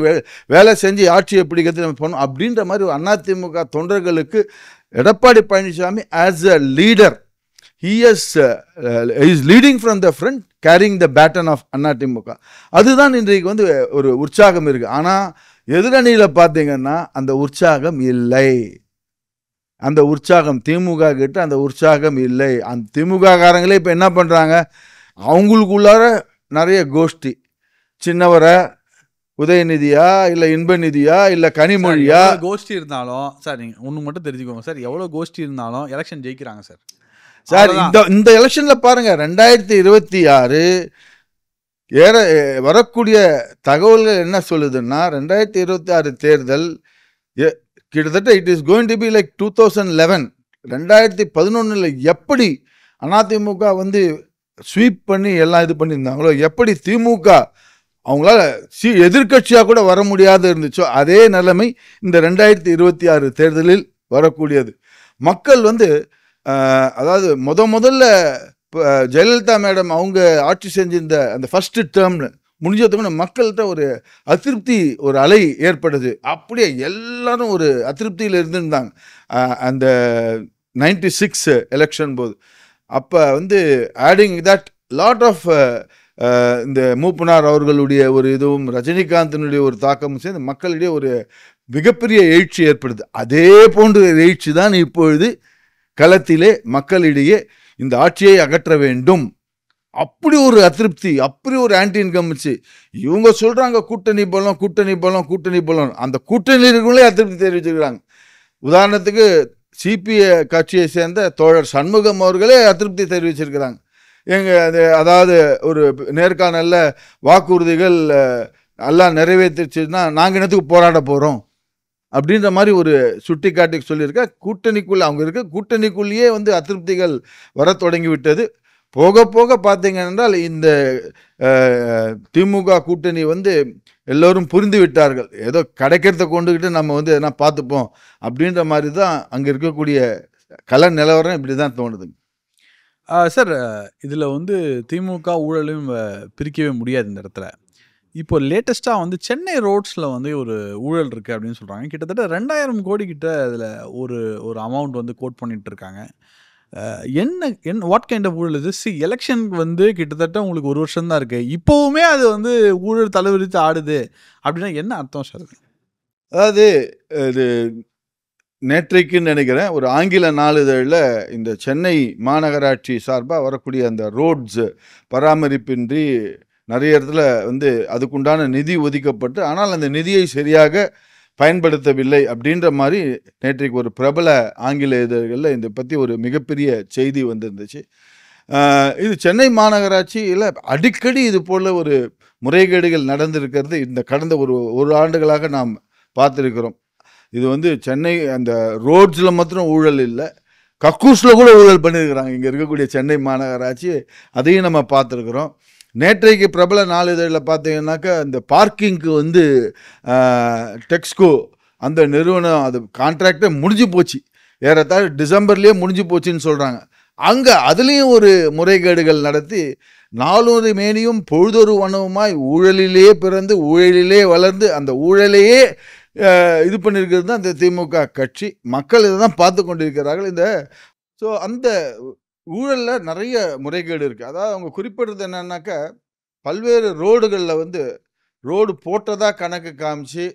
வேலை செஞ்சு ஆட்சியை பிடிக்கிறது நம்ம பண்ணோம் அப்படின்ற மாதிரி ஒரு அதிமுக தொண்டர்களுக்கு Edappadi Palaniswami as a leader he is leading from the front, carrying the baton of AIADMK. அதுதான் இன்றைக்கு வந்து ஒரு உற்சாகம் இருக்குது. ஆனால் எதிரணியில் பார்த்தீங்கன்னா அந்த உற்சாகம் இல்லை. அந்த உற்சாகம் திமுக கிட்ட அந்த உற்சாகம் இல்லை. அந்த திமுக காரங்களே இப்போ என்ன பண்ணுறாங்க, அவங்களுக்குள்ளார நிறைய கோஷ்டி, சின்னவரை உதயநிதியா இல்லை இன்பநிதியா இல்லை கனிமொழியா கோஷ்டி இருந்தாலும் சார், நீங்கள் ஒன்று மட்டும் தெரிஞ்சுக்கோங்க சார், எவ்வளோ கோஷ்டி இருந்தாலும் எலெக்ஷன் ஜெயிக்கிறாங்க சார். சார் இந்த எலெக்ஷனில் பாருங்கள் 2026 வரக்கூடிய தகவல்கள் என்ன சொல்லுதுன்னா 2026 தேர்தல் கிட்டத்தட்ட it is going to be like 2011. 2011 எப்படி அதிமுக வந்து ஸ்வீப் பண்ணி எல்லாம் இது பண்ணியிருந்தாங்களோ, எப்படி திமுக அவங்களால எதிர்கட்சியாக கூட வர முடியாது இருந்துச்சோ, அதே நிலைமை இந்த 2026 தேர்தலில் வரக்கூடியது. மக்கள் வந்து அதாவது முதல்ல ஜெயலலிதா மேடம் அவங்க ஆட்சி செஞ்சிருந்த அந்த ஃபர்ஸ்ட் டேர்ம்னு முடிஞ்சதுக்கு மக்கள்கிட்ட ஒரு அதிருப்தி, ஒரு அலை ஏற்படுது. அப்படியே எல்லாரும் ஒரு அதிருப்தியில் இருந்திருந்தாங்க அந்த 96 எலெக்ஷன் போது. அப்போ வந்து ஆடிங் தட் லாட் ஆஃப் இந்த மூப்பனார் அவர்களுடைய ஒரு இதுவும் ரஜினிகாந்தினுடைய ஒரு தாக்கமும் சேர்ந்து மக்களிடையே ஒரு மிகப்பெரிய எழுச்சி ஏற்படுது. அதே போன்ற எழுச்சி தான் இப்பொழுது களத்திலே மக்களிடையே இந்த ஆட்சியை அகற்ற வேண்டும், அப்படி ஒரு அதிருப்தி, அப்படி ஒரு ஆன்டி இன்கம்பன்சி. இவங்க சொல்கிறாங்க கூட்டணி பலம். அந்த கூட்டணிகளே அதிருப்தி தெரிவிச்சிருக்கிறாங்க. உதாரணத்துக்கு சிபிஐ கட்சியை சேர்ந்த தோழர் சண்முகம் அவர்களே அதிருப்தி தெரிவிச்சிருக்கிறாங்க. அதாவது ஒரு நேர்காணல்ல வாக்குறுதிகள் எல்லாம் நிறைவேற்றிச்சுன்னா நாங்கள் என்னத்துக்கு போராட போகிறோம் அப்படின்ற மாதிரி ஒரு சுட்டி காட்டி சொல்லியிருக்க. கூட்டணிக்குள்ளே அவங்க இருக்க கூட்டணிக்குள்ளேயே வந்து அதிருப்திகள் வர தொடங்கி விட்டது. போக போக பார்த்தீங்க என்றால் இந்த திமுக கூட்டணி வந்து எல்லோரும் புரிந்து விட்டார்கள், ஏதோ கிடைக்கிறத கொண்டுக்கிட்டு நம்ம வந்து எதனா பார்த்துப்போம் அப்படின்ற மாதிரி தான் அங்கே இருக்கக்கூடிய கல நிலவரம் இப்படி தான் தோணுதுங்க. சார், இதில் வந்து திமுக ஊழலையும் பிரிக்கவே முடியாது. இந்த இடத்துல இப்போ லேட்டஸ்ட்டா வந்து சென்னை ரோட்ஸ்ல வந்து ஒரு ஊழல் இருக்கு அப்படின்னு சொல்றாங்க. கிட்டத்தட்ட 2000 கோடி கிட்ட அதுல ஒரு ஒரு அமௌண்ட் வந்து கோட் பண்ணிட்டு இருக்காங்க. வாட் கைண்ட் ஆஃப் ஊழல் இது? எலக்ஷனுக்கு வந்து கிட்டத்தட்ட உங்களுக்கு 1 வருஷம் தான் இருக்கு. இப்பவுமே அது வந்து ஊழல் தலைவிரித்து ஆடுது அப்படின்னா என்ன அர்த்தம் சார் அது? அதாவது இது நேற்றைக்குன்னு நினைக்கிறேன் ஒரு ஆங்கில நாளிதழில் இந்த சென்னை மாநகராட்சி சார்பாக வரக்கூடிய அந்த ரோட்ஸ் பராமரிப்பின்றி நிறைய இடத்துல வந்து அதுக்குண்டான நிதி ஒதுக்கப்பட்டு ஆனால் அந்த நிதியை சரியாக பயன்படுத்தவில்லை அப்படின்ற மாதிரி நேற்றைக்கு ஒரு பிரபல ஆங்கில இதழ்களில் இதை பற்றி ஒரு மிகப்பெரிய செய்தி வந்திருந்துச்சு. இது சென்னை மாநகராட்சியில் அடிக்கடி இது போல் ஒரு முறைகேடுகள் நடந்திருக்கிறது இந்த கடந்த ஒரு ஆண்டுகளாக நாம் பார்த்துருக்கிறோம். இது வந்து சென்னை அந்த ரோட்ஸில் மாத்திரம் ஊழல் இல்லை, கக்கூஸில் கூட ஊழல் பண்ணியிருக்கிறாங்க இங்கே இருக்கக்கூடிய சென்னை மாநகராட்சி. அதையும் நம்ம பார்த்துருக்குறோம். நேற்றைக்கு பிரபல நாளிதழில் பார்த்தீங்கன்னாக்கா இந்த பார்க்கிங்க்கு வந்து டெக்ஸ்கோ அந்த நிறுவனம் அது கான்ட்ராக்டே முடிஞ்சு போச்சு, ஏறத்தாழ டிசம்பர்லேயே முடிஞ்சு போச்சுன்னு சொல்கிறாங்க. அங்கே அதுலேயும் ஒரு முறைகேடுகள் நடத்தி நாளொரு மேனியும் பொழுதொரு வனவுமாய் ஊழலிலே பிறந்து ஊழலிலே வளர்ந்து அந்த ஊழலையே இது பண்ணியிருக்கிறது தான் இந்த திமுக கட்சி. மக்கள் இதை தான் பார்த்து கொண்டிருக்கிறார்கள். அந்த ஊழலில் நிறைய முறைகேடு இருக்குது. அதாவது அவங்க குறிப்பிடுறது என்னன்னாக்கா பல்வேறு ரோடுகளில் வந்து ரோடு போட்டதாக கணக்கு காமிச்சு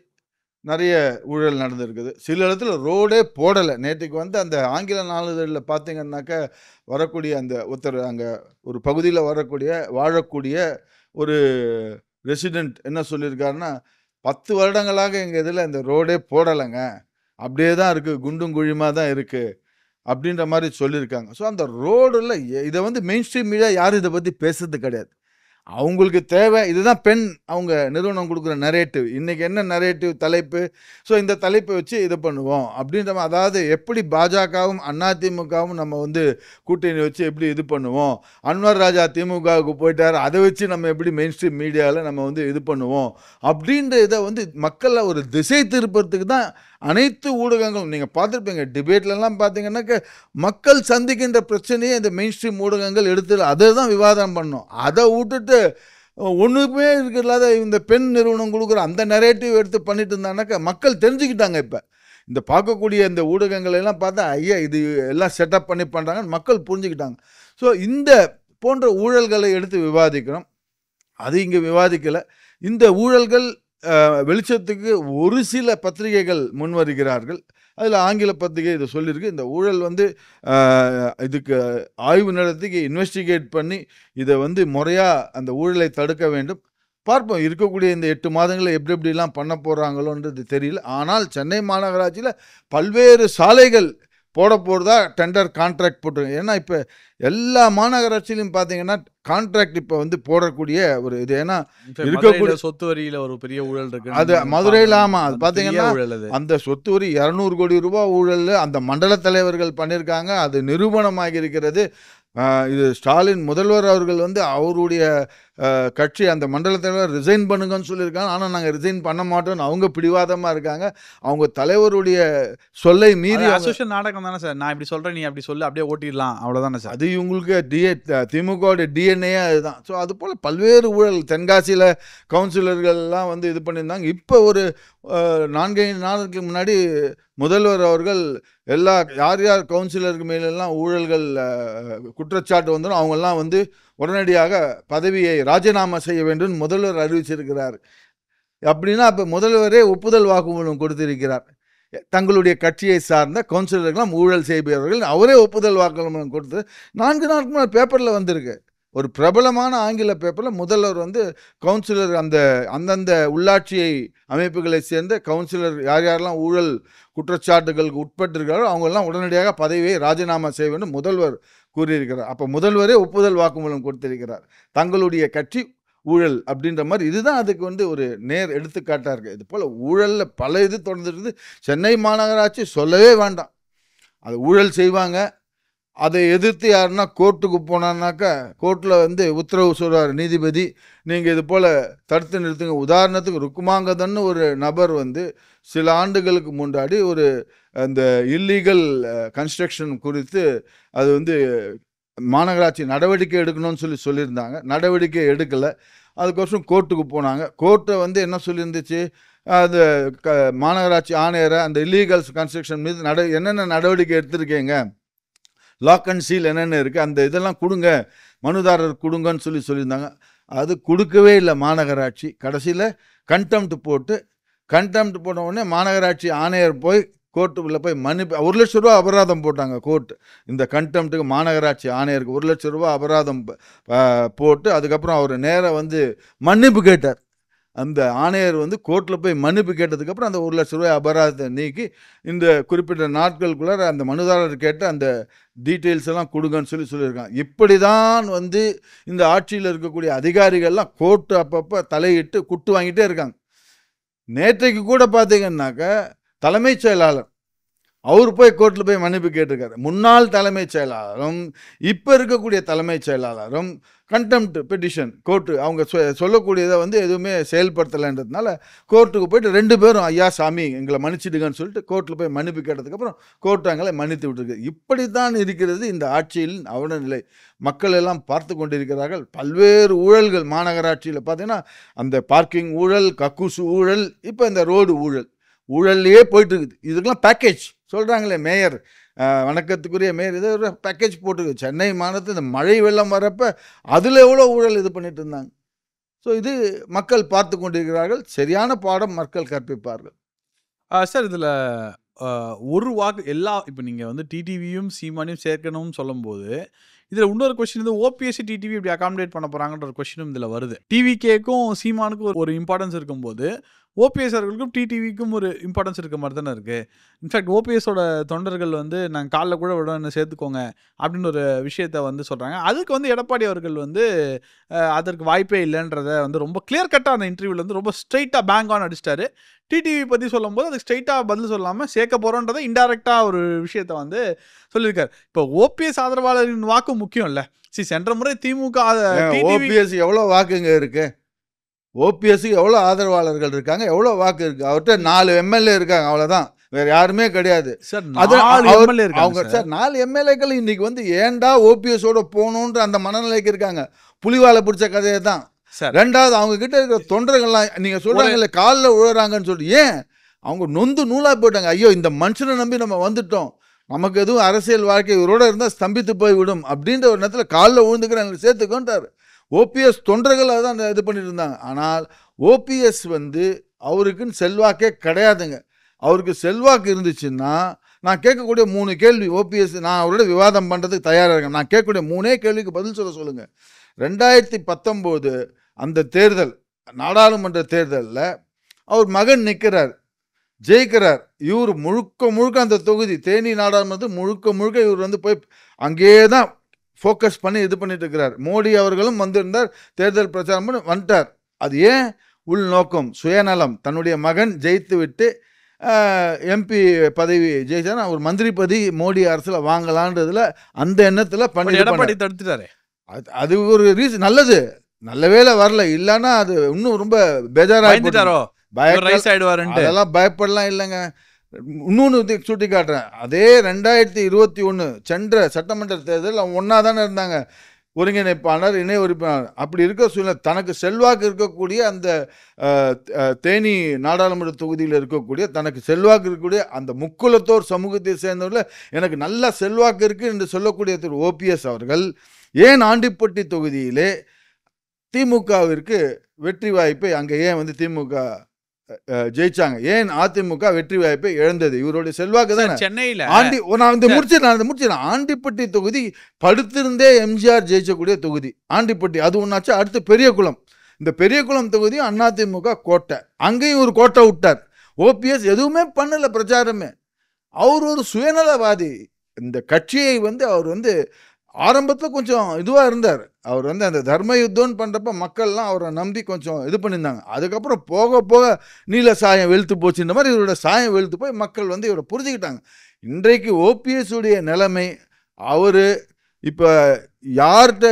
நிறைய ஊழல் நடந்திருக்குது. சில இடத்துல ரோடே போடலை. நேற்றுக்கு வந்து அந்த ஆங்கில நாளிதழில் பார்த்தீங்கன்னாக்கா வரக்கூடிய அந்த ஒருத்தர் அங்கே ஒரு பகுதியில் வாழக்கூடிய ஒரு ரெசிடெண்ட் என்ன சொல்லியிருக்காருன்னா 10 வருடங்களாக எங்கள் இதில் இந்த ரோடே போடலைங்க, அப்படியே தான் இருக்குது, குண்டும் குழியுமாக தான் இருக்குது அப்படின்ற மாதிரி சொல்லியிருக்காங்க. ஸோ அந்த ரோடில் இதை வந்து மெயின் ஸ்ட்ரீம் மீடியா யாரும் இதை பற்றி பேசுறது கிடையாது. அவங்களுக்கு தேவை இதுதான் அவங்க நிறுவனம் கொடுக்குற நரேட்டிவ். இன்றைக்கி என்ன நரேட்டிவ் தலைப்பு, ஸோ இந்த தலைப்பை வச்சு இது பண்ணுவோம் அப்படின்ற மாதிரி. அதாவது எப்படி பாஜகவும் அதிமுகவும் நம்ம வந்து கூட்டணி வச்சு எப்படி இது பண்ணுவோம், அன்வர் ராஜா திமுகவுக்கு போயிட்டார், அதை வச்சு நம்ம எப்படி மெயின் ஸ்ட்ரீம் மீடியாவில் நம்ம வந்து இது பண்ணுவோம் அப்படின்ற இதை வந்து மக்களை ஒரு திசை திருப்பறதுக்கு தான் அனைத்து ஊடகங்களும். நீங்கள் பார்த்துருப்பீங்க டிபேட்லலாம் பார்த்தீங்கன்னாக்க மக்கள் சந்திக்கின்ற பிரச்சனையே இந்த மெயின் ஸ்ட்ரீம் ஊடகங்கள் எடுத்து அதை தான் விவாதம் பண்ணோம். அதை விட்டுட்டு ஒன்றுமே இருக்கிறதாத இந்த பெண் நிறுவனம் கொடுக்குற அந்த நரேட்டிவ் எடுத்து பண்ணிட்டு இருந்தானாக்கா மக்கள் தெரிஞ்சுக்கிட்டாங்க. இப்போ இந்த பார்க்கக்கூடிய இந்த ஊடகங்கள் எல்லாம் பார்த்தா ஐயா இது எல்லாம் செட்டப் பண்ணி பண்ணுறாங்கன்னு மக்கள் புரிஞ்சுக்கிட்டாங்க. ஸோ இந்த போன்ற ஊழல்களை எடுத்து விவாதிக்கிறோம். அது இங்கே விவாதிக்கலை. இந்த ஊழல்கள் வெளிச்சத்துக்கு ஒரு சில பத்திரிகைகள் முன்வருகிறார்கள். அதில் ஆங்கில பத்திரிகை இதை சொல்லியிருக்கு. இந்த ஊழல் வந்து இதுக்கு ஆய்வு நடத்தி இன்வெஸ்டிகேட் பண்ணி இதை வந்து முறையாக அந்த ஊழலை தடுக்க வேண்டும். பார்ப்போம் இருக்கக்கூடிய இந்த 8 மாதங்களில் எப்படிலாம் பண்ண போகிறாங்களோன்றது தெரியல. ஆனால் சென்னை மாநகராட்சியில் பல்வேறு சாலைகள் போட போகிறதா டெண்டர் கான்ட்ராக்ட் போட்டுருங்க. ஏன்னா இப்போ எல்லா மாநகராட்சியிலும் பார்த்தீங்கன்னா கான்ட்ராக்ட் இப்போ வந்து போடக்கூடிய ஒரு இது. ஏன்னா இருக்கக்கூடிய சொத்து வரியில் ஒரு பெரிய ஊழல் இருக்கு. அது மதுரையில் ஆமாம், அது பார்த்தீங்கன்னா அந்த சொத்து வரி 200 கோடி ரூபாய் ஊழல் அந்த மண்டல தலைவர்கள் பண்ணியிருக்காங்க. அது நிரூபணமாகி இருக்கிறது. இது ஸ்டாலின் முதல்வர் அவர்கள் வந்து அவருடைய கட்சி அந்த மண்டல தலைவர் ரிசைன் பண்ணுங்கன்னு சொல்லியிருக்காங்க. ஆனால் நாங்கள் ரிசைன் பண்ண மாட்டோம்னு அவங்க பிடிவாதமாக இருக்காங்க. அவங்க தலைவருடைய சொல்லை மீறி அசோசியேஷன் நாடகம் தானே சார். நான் இப்படி சொல்கிறேன், நீ அப்படி சொல்லி அப்படியே ஓட்டிடலாம், அவ்வளோதானே சார். அது இவங்களுக்கு திமுகவுடைய டிஎன்ஏ அதுதான். ஸோ அது போல் பல்வேறு ஊழல் தென்காசியில் கவுன்சிலர்கள்லாம் வந்து இது பண்ணியிருந்தாங்க. இப்போ ஒரு 4-5 நாளுக்கு முன்னாடி முதல்வர் அவர்கள் யார் கவுன்சிலருக்கு மேலெல்லாம் ஊழல்கள் குற்றச்சாட்டு வந்துடும் அவங்கெல்லாம் வந்து உடனடியாக பதவியை ராஜினாமா செய்ய வேண்டும் முதல்வர் அறிவிச்சிருக்கிறார். அப்படின்னா அப்போ முதல்வரே ஒப்புதல் வாக்குமூலம் கொடுத்திருக்கிறார். தங்களுடைய கட்சியை சார்ந்த கவுன்சிலர்கள்லாம் ஊழல் செய்பவர்கள் அவரே ஒப்புதல் வாக்குமூலம் கொடுத்து 4 நாளுக்கு முன்னாடி பேப்பரில் வந்திருக்கு. ஒரு பிரபலமான ஆங்கில பேப்பரில் முதல்வர் வந்து கவுன்சிலர் அந்தந்த உள்ளாட்சியை அமைப்புகளை சேர்ந்த கவுன்சிலர் யாரெல்லாம் ஊழல் குற்றச்சாட்டுகளுக்கு உட்பட்டிருக்கிறாரோ அவங்கெல்லாம் உடனடியாக பதவியை ராஜினாமா செய்ய வேண்டும் முதல்வர் கூறியிருக்கிறார். அப்போ முதல்வரே ஒப்புதல் வாக்குமூலம் கொடுத்திருக்கிறார். தங்களுடைய கட்சி ஊழல் அப்படின்ற மாதிரி. இதுதான் அதுக்கு வந்து ஒரு நேர் எடுத்துக்காட்டாக இருக்குது. இது போல் ஊழலில் பல இது தொடர்ந்துருக்குது. சென்னை மாநகராட்சி சொல்லவே வேண்டாம், அது ஊழல் செய்வாங்க. அதை எதிர்த்து யாருன்னா கோர்ட்டுக்கு போனான்னாக்கா கோர்ட்டில் வந்து உத்தரவு சொல்கிறார் நீதிபதி, நீங்கள் இது போல் தடுத்து நிறுத்துங்க. உதாரணத்துக்கு ருக்குமாங்கதன்னு ஒரு நபர் வந்து சில ஆண்டுகளுக்கு முன்னாடி ஒரு அந்த இல்லீகல் கன்ஸ்ட்ரக்ஷன் குறித்து அது வந்து மாநகராட்சி நடவடிக்கை எடுக்கணும்னு சொல்லியிருந்தாங்க. நடவடிக்கை எடுக்கலை. அதுக்கோசரம் கோர்ட்டுக்கு போனாங்க. கோர்ட்டை வந்து என்ன சொல்லியிருந்துச்சு, அது மாநகராட்சி ஆணையரை அந்த இல்லீகல்ஸ் கன்ஸ்ட்ரக்ஷன் மீது என்னென்ன நடவடிக்கை எடுத்திருக்கீங்க, லாக் அண்ட் சீல் என்னென்ன இருக்குது, அந்த இதெல்லாம் கொடுங்க, மனுதாரர் கொடுங்கன்னு சொல்லியிருந்தாங்க. அது கொடுக்கவே இல்லை மாநகராட்சி. கடைசியில் கண்டெம்ட் போட்ட உடனே மாநகராட்சி ஆணையர் போய் கோர்ட்டுக்குள்ளே போய் மன்னிப்பு 1 லட்ச ரூபா அபராதம் போட்டாங்க கோர்ட். இந்த கண்டெம்ட்டுக்கு மாநகராட்சி ஆணையருக்கு 1 லட்ச ரூபா அபராதம் போட்டு அதுக்கப்புறம் அவர் நேராக வந்து மன்னிப்பு கேட்டார். அந்த ஆணையர் வந்து கோர்ட்டில் போய் மன்னிப்பு கேட்டதுக்கப்புறம் அந்த 1 லட்ச ரூபாய் அபராதத்தை நீக்கி இந்த குறிப்பிட்ட நாட்களுக்குள்ளார அந்த மனுதாரர் கேட்ட அந்த டீட்டெயில்ஸ் எல்லாம் கொடுங்கன்னு சொல்லியிருக்காங்க. இப்படி தான் வந்து இந்த ஆட்சியில் இருக்கக்கூடிய அதிகாரிகள்லாம் கோர்ட்டு அப்பப்போ தலையிட்டு குட்டு வாங்கிட்டே இருக்காங்க. நேற்றைக்கு கூட பார்த்தீங்கன்னாக்க தலைமைச் செயலாளர் அவர் போய் கோர்ட்டில் போய் மன்னிப்பு கேட்டிருக்காரு. முன்னாள் தலைமைச் செயலாளரும் இப்போ இருக்கக்கூடிய தலைமைச் செயலாளரும் கண்டெம்ட் பெட்டிஷன் கோர்ட்டு அவங்க சொல்லக்கூடியதை வந்து எதுவுமே செயல்படுத்தலைன்றதுனால கோர்ட்டுக்கு போயிட்டு 2 பேரும் ஐயா சாமி எங்களை மன்னிச்சிடுங்கன்னு சொல்லிட்டு கோர்ட்டில் போய் மன்னிப்பு கேட்டதுக்கப்புறம் கோர்ட்டு அவங்களை மன்னித்து விட்டுருக்கு. இப்படித்தான் இருக்கிறது இந்த ஆட்சியில் அவன நிலை. மக்கள் எல்லாம் பார்த்து கொண்டிருக்கிறார்கள். பல்வேறு ஊழல்கள் மாநகராட்சியில் பார்த்தீங்கன்னா அந்த பார்க்கிங் ஊழல், கக்கூசு ஊழல், இப்போ இந்த ரோடு ஊழல்லையே போயிட்டு இருக்குது. இதுக்கெல்லாம் பேக்கேஜ் சொல்கிறாங்களே மேயர், வணக்கத்துக்குரிய மேயர், இது ஒரு பேக்கேஜ் போட்டுருக்கு. சென்னை மாநிலத்தில் இந்த மழை வெள்ளம் வரப்போ அதில் எவ்வளோ ஊழல் இது பண்ணிட்டு இருந்தாங்க. ஸோ இது மக்கள் பார்த்து கொண்டிருக்கிறார்கள். சரியான பாடம் மக்கள் கற்பிப்பார்கள். சார் இதில் ஒரு வாக்கு இப்போ நீங்கள் வந்து டிடிவியும் சீமானையும் சேர்க்கணும்னு சொல்லும்போது இதில் இன்னொரு கொஸ்டின் வந்து ஓபிஎஸ்சி டிடிவி இப்படி அகாமடேட் பண்ண போகிறாங்கன்ற ஒரு கொஸ்டினும் இதில் வருது. டிவிகேக்கும் சீமானுக்கும் ஒரு இம்பார்ட்டன்ஸ் இருக்கும்போது ஓபிஎஸ் அவர்களுக்கும் டிடிவிக்கும் ஒரு இம்பார்ட்டன்ஸ் இருக்க மாதிரி தானே இருக்குது. இன்ஃபேக்ட் ஓபிஎஸோட தொண்டர்கள் வந்து நாங்கள் காலைல கூட விட சேர்த்துக்கோங்க அப்படின்னு ஒரு விஷயத்த வந்து சொல்கிறாங்க. அதுக்கு வந்து எடப்பாடி அவர்கள் வந்து அதற்கு வாய்ப்பே இல்லைன்றத வந்து ரொம்ப கிளியர் கட்டாக அந்த இன்டர்வியூவில் வந்து ரொம்ப ஸ்ட்ரைட்டாக பேங்க் ஆன் அடிச்சிட்டாரு. டிடிவி பற்றி சொல்லும்போது அதுக்கு ஸ்ட்ரைட்டாக பதில் சொல்லாமல் சேர்க்க போகிறோன்றதை இன்டெரக்டாக ஒரு விஷயத்த வந்து சொல்லியிருக்காரு. இப்போ ஓபிஎஸ் ஆதரவாளரின் வாக்கு முக்கியம் இல்லை. சென்ற முறை திமுக ஓபிஎஸ் எவ்வளோ வாக்குங்க இருக்கு, ஓபிஎஸ்க்கு எவ்வளோ ஆதரவாளர்கள் இருக்காங்க, எவ்வளோ வாக்கு இருக்கு, அவர்கிட்ட 4 எம்எல்ஏ இருக்காங்க, அவ்வளோதான், வேற யாருமே கிடையாது. அவங்க சார் 4 எம்எல்ஏக்கள் இன்னைக்கு வந்து ஏன்டா ஓபிஎஸோட போகணுன்ற அந்த மனநிலைக்கு இருக்காங்க. புலிவாலை பிடிச்ச கதையை தான். ரெண்டாவது அவங்க கிட்ட இருக்கிற தொண்டர்கள்லாம் நீங்க சொல்றாங்கல்ல காலில் விழுறாங்கன்னு சொல்லிட்டு, ஏன் அவங்க நொந்து நூலா போயிட்டாங்க. ஐயோ இந்த மனுஷனை நம்பி நம்ம வந்துட்டோம், நமக்கு எதுவும் அரசியல் வாழ்க்கை இவரோட இருந்தால் ஸ்தம்பித்து போய் விடும் அப்படின்ற ஒரு நேரத்தில் காலில் விழுந்துக்கிறேன் சேர்த்துக்கொண்டார். ஓபிஎஸ் தொண்டர்கள் அதான் இது பண்ணிட்டு இருந்தாங்க. ஆனால் ஓபிஎஸ் வந்து அவருக்குன்னு செல்வாக்கே கிடையாதுங்க. அவருக்கு செல்வாக்கு இருந்துச்சுன்னா நான் கேட்கக்கூடிய 3 கேள்வி ஓபிஎஸ் நான் அவரோட விவாதம் பண்ணுறதுக்கு தயாராக இருக்கேன். நான் கேட்கக்கூடிய 3 கேள்விக்கு பதில் சொல்லுங்கள். 2019 அந்த தேர்தல் நாடாளுமன்ற தேர்தலில் அவர் மகன் நிற்கிறார், ஜெயிக்கிறார். இவர் முழுக்க அந்த தொகுதி தேனி நாடாளுமன்றத்தில் முழுக்க இவர் வந்து போய் அங்கேயே தான் ஃபோக்கஸ் பண்ணி இது பண்ணிட்டு இருக்கிறார். மோடி அவர்களும் வந்திருந்தார், தேர்தல் பிரச்சாரம் பண்ணி வந்துட்டார். அது ஏன்? உள்நோக்கம், சுயநலம். தன்னுடைய மகன் ஜெயித்து விட்டு எம்பி பதவி ஜெயிச்சா ஒரு மந்திரி பதவி மோடி அரசுல வாங்கலான்றதுல அந்த எண்ணத்துல பண்ணி தடுத்துட்டாரு. அது ஒரு ரீசன். நல்லது, நல்ல வேலை வரல, இல்லைன்னா அது இன்னும் ரொம்ப பேஜாராயிட்டாரோ, அதெல்லாம் பயப்படலாம் இல்லைங்க. இன்னொன்று சுட்டி காட்டுறேன். அதே 2021 சென்ற சட்டமன்ற தேர்தல் அவங்க ஒன்றா தானே இருந்தாங்க, ஒருங்கிணைப்பாளர் இணை உறுப்பினர். அப்படி இருக்க சூழ்நிலை தனக்கு செல்வாக்கு இருக்கக்கூடிய அந்த தேனி நாடாளுமன்ற தொகுதியில் இருக்கக்கூடிய தனக்கு செல்வாக்கு இருக்கக்கூடிய அந்த முக்குலத்தோர் சமூகத்தை சேர்ந்தவர்கள் எனக்கு நல்ல செல்வாக்கு இருக்குது என்று சொல்லக்கூடிய திரு ஓபிஎஸ் அவர்கள் ஏன் ஆண்டிப்பட்டி தொகுதியிலே திமுகவிற்கு வெற்றி வாய்ப்பை அங்கே ஏன் வந்து திமுக ஜெயிச்சாங்க, ஏன் அதிமுக வெற்றி வாய்ப்பை இழந்தது? இவருடைய செல்வாக்கு தான். சென்னையில் முடிச்சிடறேன். ஆண்டிப்பட்டி தொகுதி படுத்திருந்தே எம்ஜிஆர் ஜெயிச்சக்கூடிய தொகுதி ஆண்டிப்பட்டி. அது ஒன்றாச்சு. அடுத்து பெரியகுளம். இந்த பெரியகுளம் தொகுதியும் அதிமுக கோட்டை, அங்கேயும் ஒரு கோட்டை விட்டார். ஓபிஎஸ் எதுவுமே பண்ணல, பிரச்சாரமே. அவர் ஒரு சுயநலவாதி. இந்த கட்சியை வந்து அவர் வந்து ஆரம்பத்தில் கொஞ்சம் இதுவாக இருந்தார். அவர் வந்து அந்த தர்ம யுத்தம்னு பண்ணுறப்ப மக்கள்லாம் அவரை நம்பி கொஞ்சம் இது பண்ணியிருந்தாங்க. அதுக்கப்புறம் போக போக நீல சாயம் வெளுத்து போச்சுன்ற மாதிரி இவரோட சாயம் வெளுத்து போய் மக்கள் வந்து இவரை புரிஞ்சுக்கிட்டாங்க. இன்றைக்கு ஓபிஎஸ் உடைய நிலைமை, அவர் இப்போ யார்கிட்ட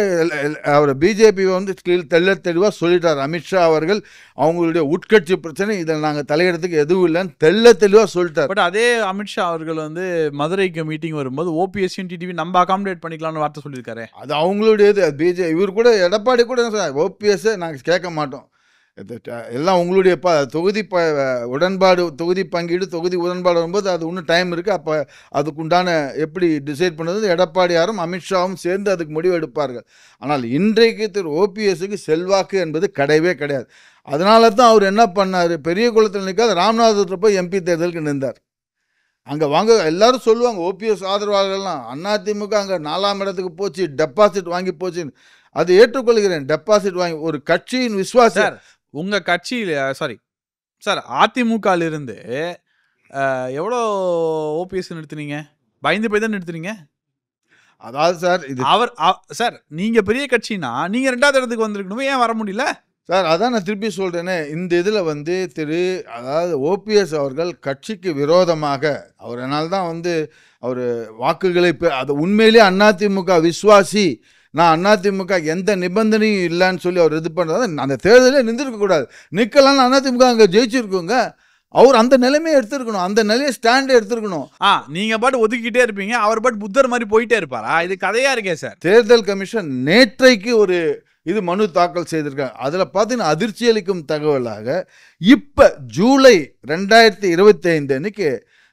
அவர் பிஜேபி வந்து தெள்ள தெளிவாக சொல்லிட்டார். அமித்ஷா அவர்கள் அவங்களுடைய உட்கட்சி பிரச்சனை, இதில் நாங்கள் தலையிடத்துக்கு எதுவும் இல்லைன்னு தெள்ள தெளிவாக சொல்லிட்டார். பட் அதே அமித்ஷா அவர்கள் வந்து மதுரைக்கு மீட்டிங் வரும்போது ஓபிஎஸ்சியும் டிடிவி நம்ம அகாமடேட் பண்ணிக்கலாம்னு வார்த்தை சொல்லியிருக்காரு. அது அவங்களுடைய இது. இவர் கூட எடப்பாடி கூட ஓபிஎஸ்ஸை நாங்கள் கேட்க மாட்டோம், எல்லாம் உங்களுடைய தொகுதி உடன்பாடு, தொகுதி பங்கீடு, தொகுதி உடன்பாடு வரும்போது அது இன்னும் டைம் இருக்குது, அப்போ அதுக்குண்டான எப்படி டிசைட் பண்ணுறது எடப்பாடியாரும் அமித்ஷாவும் சேர்ந்து அதுக்கு முடிவு எடுப்பார்கள். ஆனால் இன்றைக்கு திரு ஓபிஎஸ்க்கு செல்வாக்கு என்பது கிடையவே கிடையாது. அதனால தான் அவர் என்ன பண்ணார், பெரிய குளத்தில் நிற்காத ராமநாதபுரத்தில் போய் எம்பி தேர்தலுக்கு நின்றார். அங்கே வாங்க எல்லாரும் சொல்லுவாங்க ஓபிஎஸ் ஆதரவாளர்கள்லாம் அதிமுக அங்கே 4ஆம் இடத்துக்கு போச்சு, டெபாசிட் வாங்கி போச்சுன்னு. அது ஏற்றுக்கொள்கிறேன், டெபாசிட் வாங்கி ஒரு கட்சியின் விசுவாசம். உங்க கட்சியில் சாரி சார் அதிமுகலிருந்து எவ்வளோ ஓபிஎஸ் நிறுத்துனீங்க? பயந்து போய் தான் நிறுத்துனீங்க. அதாவது சார் இது சார் நீங்க பெரிய கட்சினா நீங்க 2வது இடத்துக்கு வந்திருக்கணும், ஏன் வர முடியல சார்? அதான் நான் திருப்பி சொல்றேனே, இந்த இதில் வந்து அதாவது ஓபிஎஸ் அவர்கள் கட்சிக்கு விரோதமாக அவரால் தான் வந்து அவர் வாக்குகளை அது உண்மையிலேயே அதிமுக விசுவாசி, நான் அதிமுக எந்த நிபந்தனையும் இல்லைன்னு சொல்லி அவர் இது பண்ணுறது, அந்த தேர்தலே நின்றுருக்கக்கூடாது. நிற்கலான்னு அதிமுக அங்கே ஜெயிச்சிருக்குங்க. அவர் அந்த நிலைமையை எடுத்துருக்கணும், அந்த நிலையை ஸ்டாண்டே எடுத்துருக்கணும். நீங்க பாட்டு ஒதுக்கிட்டே இருப்பீங்க, அவர் பாட்டு புத்தர் மாதிரி போயிட்டே இருப்பாரா? இது கதையா இருக்கே சார். தேர்தல் கமிஷன் நேற்றைக்கு ஒரு மனு தாக்கல் செய்திருக்காங்க. அதில் பார்த்தீங்கன்னா அதிர்ச்சி அளிக்கும் தகவலாக இப்போ ஜூலை 2025 அன்னைக்கு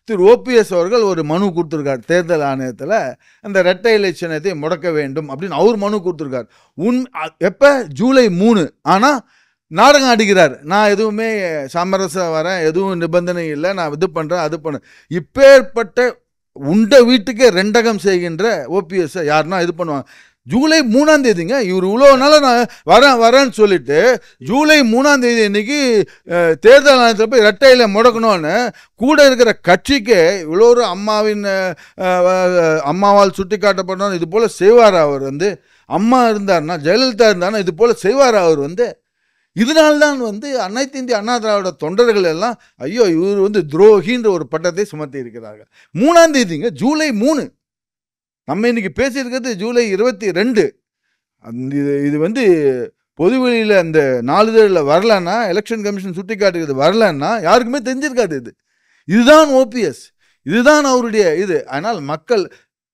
திரு ஓபிஎஸ் அவர்கள் ஒரு மனு கொடுத்துருக்கார் தேர்தல் ஆணையத்தில், அந்த இரட்டை இலட்சணத்தை முடக்க வேண்டும் அப்படின்னு அவர் மனு கொடுத்துருக்கார். எப்போ? ஜூலை 3. ஆனால் நாடகம் அடிக்கிறார், நான் எதுவுமே சமரசம் வரேன், எதுவும் நிபந்தனை இல்லை, நான் இது பண்ணுறேன் அது பண்ணேன். இப்பேற்பட்ட உண்ட வீட்டுக்கே ரெண்டகம் செய்கின்ற ஓபிஎஸ் யாருன்னா இது பண்ணுவாங்க. ஜூலை 3ஆம் தேதிங்க, இவர் இவ்வளோ நாள் நான் வரேன்னு சொல்லிட்டு ஜூலை 3ஆம் தேதி இன்னைக்கு தேர்தல் ஆணையத்தில் போய் இரட்டையில முடக்கணும்னு கூட இருக்கிற கட்சிக்கு இவ்வளோ ஒரு அம்மாவால் சுட்டி காட்டப்படணும். இது போல் செய்வார் அவர் வந்து, அம்மா இருந்தார்னா ஜெயலலிதா இருந்தார்னா இது போல் செய்வார் அவர் வந்து. இதனால்தான் வந்து அனைத்து இந்திய அண்ணா திராவிட தொண்டர்கள் எல்லாம் ஐயோ இவர் வந்து துரோகின்ற ஒரு பட்டத்தை சுமத்தி இருக்கிறார்கள். 3ஆம் தேதிங்க, ஜூலை 3. நம்ம இன்னைக்கு பேசியிருக்கிறது ஜூலை 22. இது வந்து பொதுவெளியில் அந்த நாளிதழில் வரலன்னா, எலெக்ஷன் கமிஷன் சுட்டி காட்டுகிறது வரலன்னா யாருக்குமே தெரிஞ்சிருக்காது. இதுதான் ஓபிஎஸ், இதுதான் அவருடைய இது. ஆனால்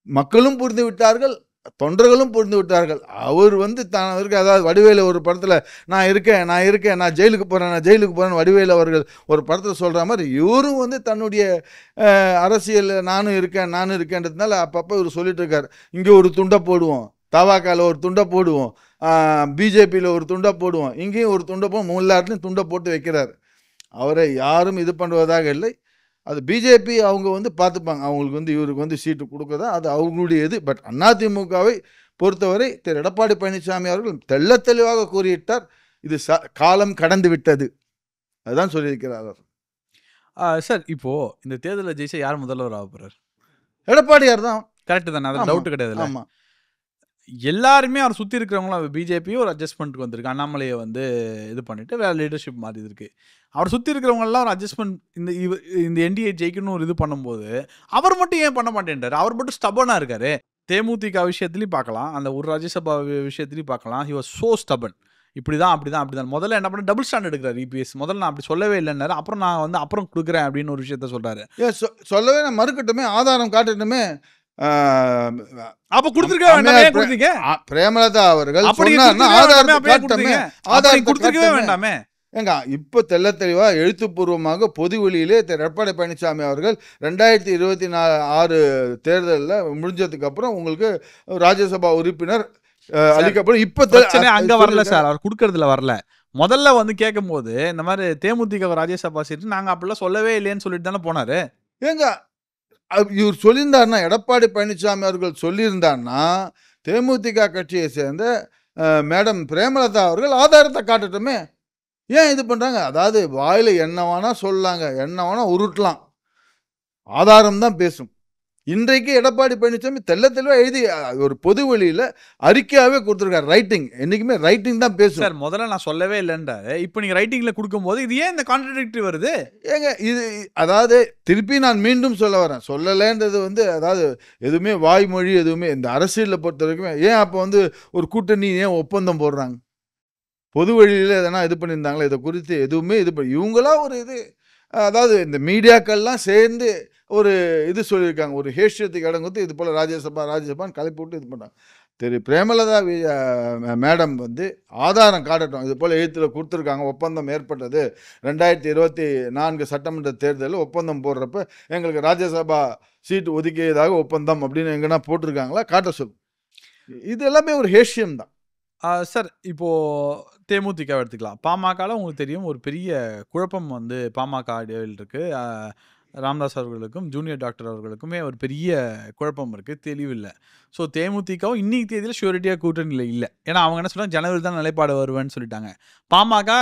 மக்களும் புரிந்து விட்டார்கள், தொண்டர்களும் புரிந்து விட்டார்கள். அவர் வந்து தான் இருக்கு, அதாவது வடிவேலு ஒரு படத்தில் நான் இருக்கேன் நான் ஜெயிலுக்கு போகிறேன் வடிவேலு அவர்கள் ஒரு படத்தில் சொல்கிற மாதிரி இவரும் வந்து தன்னுடைய அரசியல் நானும் இருக்கேன்றதுனால அப்பப்போ இவர் சொல்லிட்டு இருக்கார். இங்கே ஒரு துண்டை போடுவோம், தவாக்காவில் ஒரு துண்டை போடுவோம், பிஜேபியில் ஒரு துண்டை போடுவோம், இங்கேயும் ஒரு துண்டை போடுவோம், எல்லாத்துலையும் துண்டை போட்டு வைக்கிறார். அவரை யாரும் இது பண்ணுவதாக இல்லை. அது பிஜேபி அவங்க வந்து பார்த்துப்பாங்க, அவங்களுக்கு வந்து இவருக்கு வந்து சீட்டு கொடுக்குறதா அது அவங்களுடைய இது. பட் அதிமுகவை பொறுத்தவரை திரு எடப்பாடி பழனிசாமி அவர்கள் தெள்ள தெளிவாக கூறிவிட்டார், இது காலம் கடந்து விட்டது, அதுதான் சொல்லியிருக்கிறார் சார். இப்போ இந்த தேர்தலில் ஜெயிச்சா யார் முதல்வர் ஆக போறார்? எடப்பாடியார் தான். கரெக்ட் தானே, அது டவுட் கிடையாது. ஆமாம், எல்லாருமே அவர் சுற்றி இருக்கிறவங்களும் பிஜேபியும் ஒரு அட்ஜஸ்ட்மெண்ட்டுக்கு வந்திருக்கு. அண்ணாமலையை வந்து இது பண்ணிட்டு வேற லீடர்ஷிப் மாறி இருக்கு. அவர் சுற்றி இருக்கிறவங்கெல்லாம் ஒரு அட்ஜஸ்ட்மெண்ட் இந்த என்டிஏ ஜெயிக்கணும் ஒரு இது பண்ணும்போது அவர் மட்டும் ஏன் பண்ண மாட்டேன்றார்? அவர் மட்டும் ஸ்டபனாக இருக்காரு. தேமுதிக விஷயத்துலையும் பார்க்கலாம், அந்த ஒரு ராஜ்யசபா விஷயத்துலையும் பார்க்கலாம். He was so stubborn. அப்படிதான் முதல்ல என்ன பண்ண டபுள் ஸ்டாண்ட் எடுக்கிறார் இபிஎஸ். முதல்ல நான் அப்படி சொல்லவே இல்லைன்னாரு, அப்புறம் நான் வந்து அப்புறம் கொடுக்குறேன் அப்படின்னு ஒரு விஷயத்த சொல்றாரு. சொல்லவே நான் மறுக்கட்டுமே, ஆதாரம் காட்டட்டுமே. அப்ப கொடுத்திருக்க வேண்டாமே, பிரேமலதா அவர்கள் கொடுத்திருக்கவே வேண்டாமே. ஏங்க இப்போ தெள்ள தெளிவாக எழுத்துப்பூர்வமாக பொதுவெளியிலே எடப்பாடி பழனிசாமி அவர்கள் 2026 தேர்தலில் முடிஞ்சதுக்கு அப்புறம் உங்களுக்கு ராஜ்யசபா உறுப்பினர் அளிக்கப்படும். இப்போ அங்க வரல சார், அவர் கொடுக்கறதுல வரல. முதல்ல வந்து கேட்கும் போது இந்த மாதிரி தேமுதிக ராஜ்யசபா சீட்டு நாங்க அப்படிலாம் சொல்லவே இல்லைன்னு சொல்லிட்டு தானே போனாரு. ஏங்க இவர் சொல்லியிருந்தாருன்னா, எடப்பாடி பழனிசாமி அவர்கள் சொல்லியிருந்தாருன்னா தேமுதிக கட்சியை சேர்ந்த மேடம் பிரேமலதா அவர்கள் ஆதாரத்தை காட்டட்டுமே. ஏன் இது பண்ணுறாங்க? அதாவது வாயில் என்ன வேணால் சொல்லலாங்க, என்ன வேணால் உருட்டலாம், ஆதாரம் தான் பேசும். இன்றைக்கு எடப்பாடி பழனிசாமி தெளிவாக எழுதி ஒரு பொது வெளியில் அறிக்கையாகவே கொடுத்துருக்காரு. ரைட்டிங் என்றைக்குமே ரைட்டிங் தான் பேசும். சார் முதல்ல நான் சொல்லவே இல்லைன்றாரு, இப்போ நீங்கள் ரைட்டிங்கில் கொடுக்கும்போது இது ஏன் இந்த கான்ட்ரடிக்டரி வருது? ஏங்க இது அதாவது திருப்பி நான் மீண்டும் சொல்ல வரேன், சொல்லலைன்றது வந்து அதாவது எதுவுமே வாய்மொழி எதுவுமே இந்த அரசியலில் பொறுத்த வரைக்குமே. ஏன் அப்போ வந்து ஒரு கூட்டணி ஏன் ஒப்பந்தம் போடுறாங்க? பொது வழியில் எதனா இது பண்ணியிருந்தாங்களா? இதை குறித்து எதுவுமே இது பண்ணி இவங்களா ஒரு இது அதாவது இந்த மீடியாக்கள்லாம் சேர்ந்து ஒரு இது சொல்லியிருக்காங்க, ஒரு ஹேஷியத்துக்கு இடம் கொடுத்து இது போல் ராஜ்யசபான்னு கலப்பி விட்டு இது பண்ணாங்க. பிரேமலதா மேடம் வந்து ஆதாரம் காட்டட்டும், இது போல் எழுத்தில் கொடுத்துருக்காங்க, ஒப்பந்தம் ஏற்பட்டது 2024 சட்டமன்ற தேர்தலில் ஒப்பந்தம் போடுறப்ப எங்களுக்கு ராஜ்யசபா சீட்டு ஒதுக்கியதாக ஒப்பந்தம் அப்படின்னு எங்கன்னா போட்டிருக்காங்களா? காட்ட சொல்லு. இது எல்லாமே ஒரு ஹேஷியம் தான். சார் இப்போது தேமுதிக எடுத்துக்கலாம். பாமகவில் உங்களுக்கு தெரியும் ஒரு பெரிய குழப்பம் வந்து பாமக இருக்குது. ராமதாஸ் அவர்களுக்கும் ஜூனியர் டாக்டர் அவர்களுக்குமே ஒரு பெரிய குழப்பம் இருக்குது, தெளிவில்லை. ஸோ தேமுதிகவும் இன்னைக்கு தேதியில் ஷூரிட்டியாக கூட்டணியில் இல்லை. ஏன்னா அவங்க என்ன சொல்கிறாங்க, ஜனவரி தான் நிலைப்பாடு வருவேன்னு சொல்லிட்டாங்க. பாமக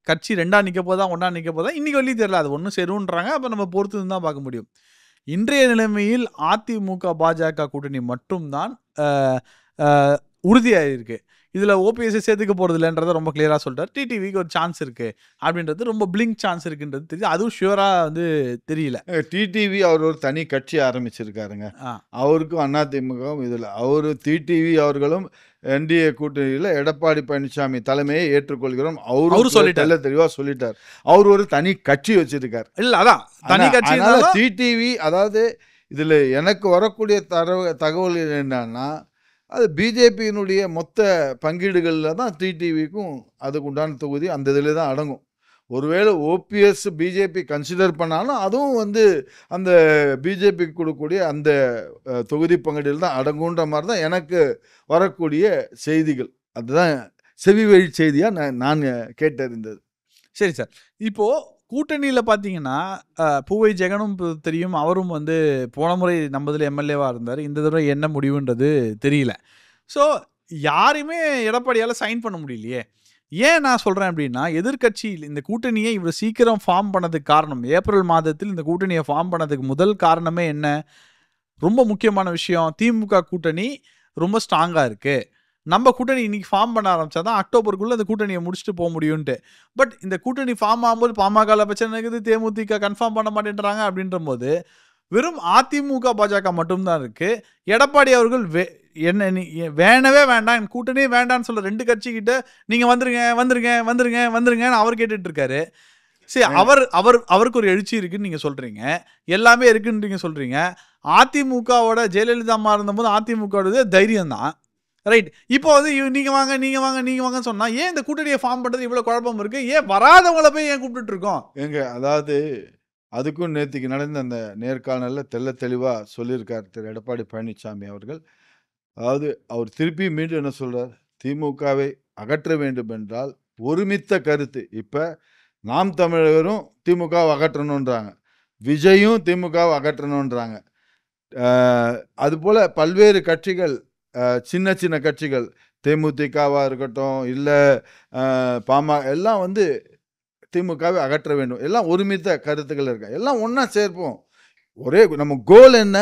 கட்சி 2ஆக நிற்க போதா 1ஆக நிற்க போதா இன்றைக்கி வெளியே தெரியல, அது ஒன்றும் சேருன்றாங்க. அப்போ நம்ம பொறுத்து தான் பார்க்க முடியும். இன்றைய நிலைமையில் அதிமுக பாஜக கூட்டணி மட்டும்தான் உறுதியாக இருக்குது. இதில் ஓபிஎஸ்ஸை சேர்த்துக்க போகிறது இல்லைன்றதை ரொம்ப கிளியராக சொல்லிட்டார். டிடிவிக்கு ஒரு சான்ஸ் இருக்குது அப்படின்றது, ரொம்ப பிளிங்க் சான்ஸ் இருக்குன்றது தெரியுது. அதுவும் ஷுவராக வந்து தெரியல. டிடிவி அவர் ஒரு தனி கட்சி ஆரம்பிச்சிருக்காருங்க. அவருக்கும் அதிமுகவும் இதில் அவர் டிடிவி அவர்களும் என்டிஏ கூட்டணியில் எடப்பாடி பழனிசாமி தலைமையை ஏற்றுக்கொள்கிறோம் அவரு சொல்லிட்டார், தெளிவாக சொல்லிட்டார். அவர் ஒரு தனி கட்சி வச்சிருக்கார். இல்லை அதான் தனி கட்சி. டிடிவி அதாவது இதில் எனக்கு வரக்கூடிய தகவல் என்னன்னா, அது பிஜேபியினுடைய மொத்த பங்கீடுகளில் தான் டிடிவிக்கும் அதுக்கு உண்டான தொகுதி அந்த இதில் தான் அடங்கும். ஒருவேளை ஓபிஎஸ் பிஜேபி கன்சிடர் பண்ணாலும் அதுவும் வந்து அந்த பிஜேபிக்கு கொடுக்கக்கூடிய அந்த தொகுதி பங்கீடில் தான் அடங்குன்ற மாதிரி தான் எனக்கு வரக்கூடிய செய்திகள். அதுதான் செவி வழி செய்தியாக நான் கேட்டறிந்தது. சரி சார், இப்போது கூட்டணியில் பார்த்தீங்கன்னா பூவை ஜெகனும் தெரியும், அவரும் வந்து போன முறை நம்மதில் எம்எல்ஏவாக இருந்தார். இந்த தடவை என்ன முடிவுன்றது தெரியல. ஸோ யாருமே எடப்பாடியால் சைன் பண்ண முடியலையே. ஏன் நான் சொல்கிறேன் அப்படின்னா, எதிர்கட்சி இந்த கூட்டணியை இவ்வளோ சீக்கிரம் ஃபார்ம் பண்ணதுக்கு காரணம், ஏப்ரல் மாதத்தில் இந்த கூட்டணியை ஃபார்ம் பண்ணதுக்கு முதல் காரணமே என்ன, ரொம்ப முக்கியமான விஷயம், திமுக கூட்டணி ரொம்ப ஸ்ட்ராங்காக இருக்குது. நம்ம கூட்டணி இன்னைக்கு ஃபார்ம் பண்ண ஆரம்பிச்சா தான் அக்டோபருக்குள்ளே அந்த கூட்டணியை முடிச்சுட்டு போக முடியும்ட்டு. பட் இந்த கூட்டணி ஃபார்ம் ஆகும்போது பாமகவில் பிரச்சனை இருக்குது, தேமுதிக கன்ஃபார்ம் பண்ண மாட்டேன்றாங்க. அப்படின்ற போது வெறும் அதிமுக பாஜக மட்டும்தான் இருக்குது. எடப்பாடி அவர்கள் என்ன நீ வேணவே வேண்டாம், என் கூட்டணியே வேண்டான்னு சொல்ல 2 கட்சிக்கிட்ட நீங்கள் வந்துருங்க வந்துருங்க வந்துருங்க வந்துருங்கன்னு அவர் கேட்டுட்டு இருக்காரு. சரி, அவருக்கு ஒரு எழுச்சி இருக்குன்னு நீங்கள் சொல்கிறீங்க, எல்லாமே இருக்குன்னு நீங்கள் சொல்கிறீங்க. அதிமுகவோட ஜெயலலிதா அம்மா இருந்தபோது அதிமுகவோட தைரியம் தான், ரைட். இப்போ வந்து நீங்கள் வாங்க நீங்கள் வாங்க நீங்கள் வாங்கன்னு சொன்னால் ஏன் இந்த கூட்டணியை ஃபார்ம் பண்ணுறது இவ்வளோ குழப்பம் இருக்குது? ஏன் வராதவங்களை போய் ஏன் கூப்பிட்டு இருக்கோம்? அதாவது அதுக்கும் நேற்றுக்கு நடந்த அந்த நேர்காணலில் தெளிவாக சொல்லியிருக்கார் திரு எடப்பாடி பழனிசாமி அவர்கள். அதாவது அவர் திருப்பி மீண்டும் என்ன சொல்கிறார், திமுகவை அகற்ற வேண்டும் என்றால் ஒருமித்த கருத்து. இப்போ நாம் தமிழரும் திமுகவை அகற்றணுன்றாங்க, விஜயும் திமுகவை அகற்றணுன்றாங்க. அதுபோல் பல்வேறு கட்சிகள், சின்ன சின்ன கட்சிகள், தேமுதிகவாக இருக்கட்டும் இல்லை எல்லாம் வந்து திமுகவை அகற்ற வேண்டும், எல்லாம் ஒருமித்த கருத்துக்கள் இருக்கு. எல்லாம் ஒன்றா சேர்ப்போம், ஒரே நம்ம கோல் என்ன,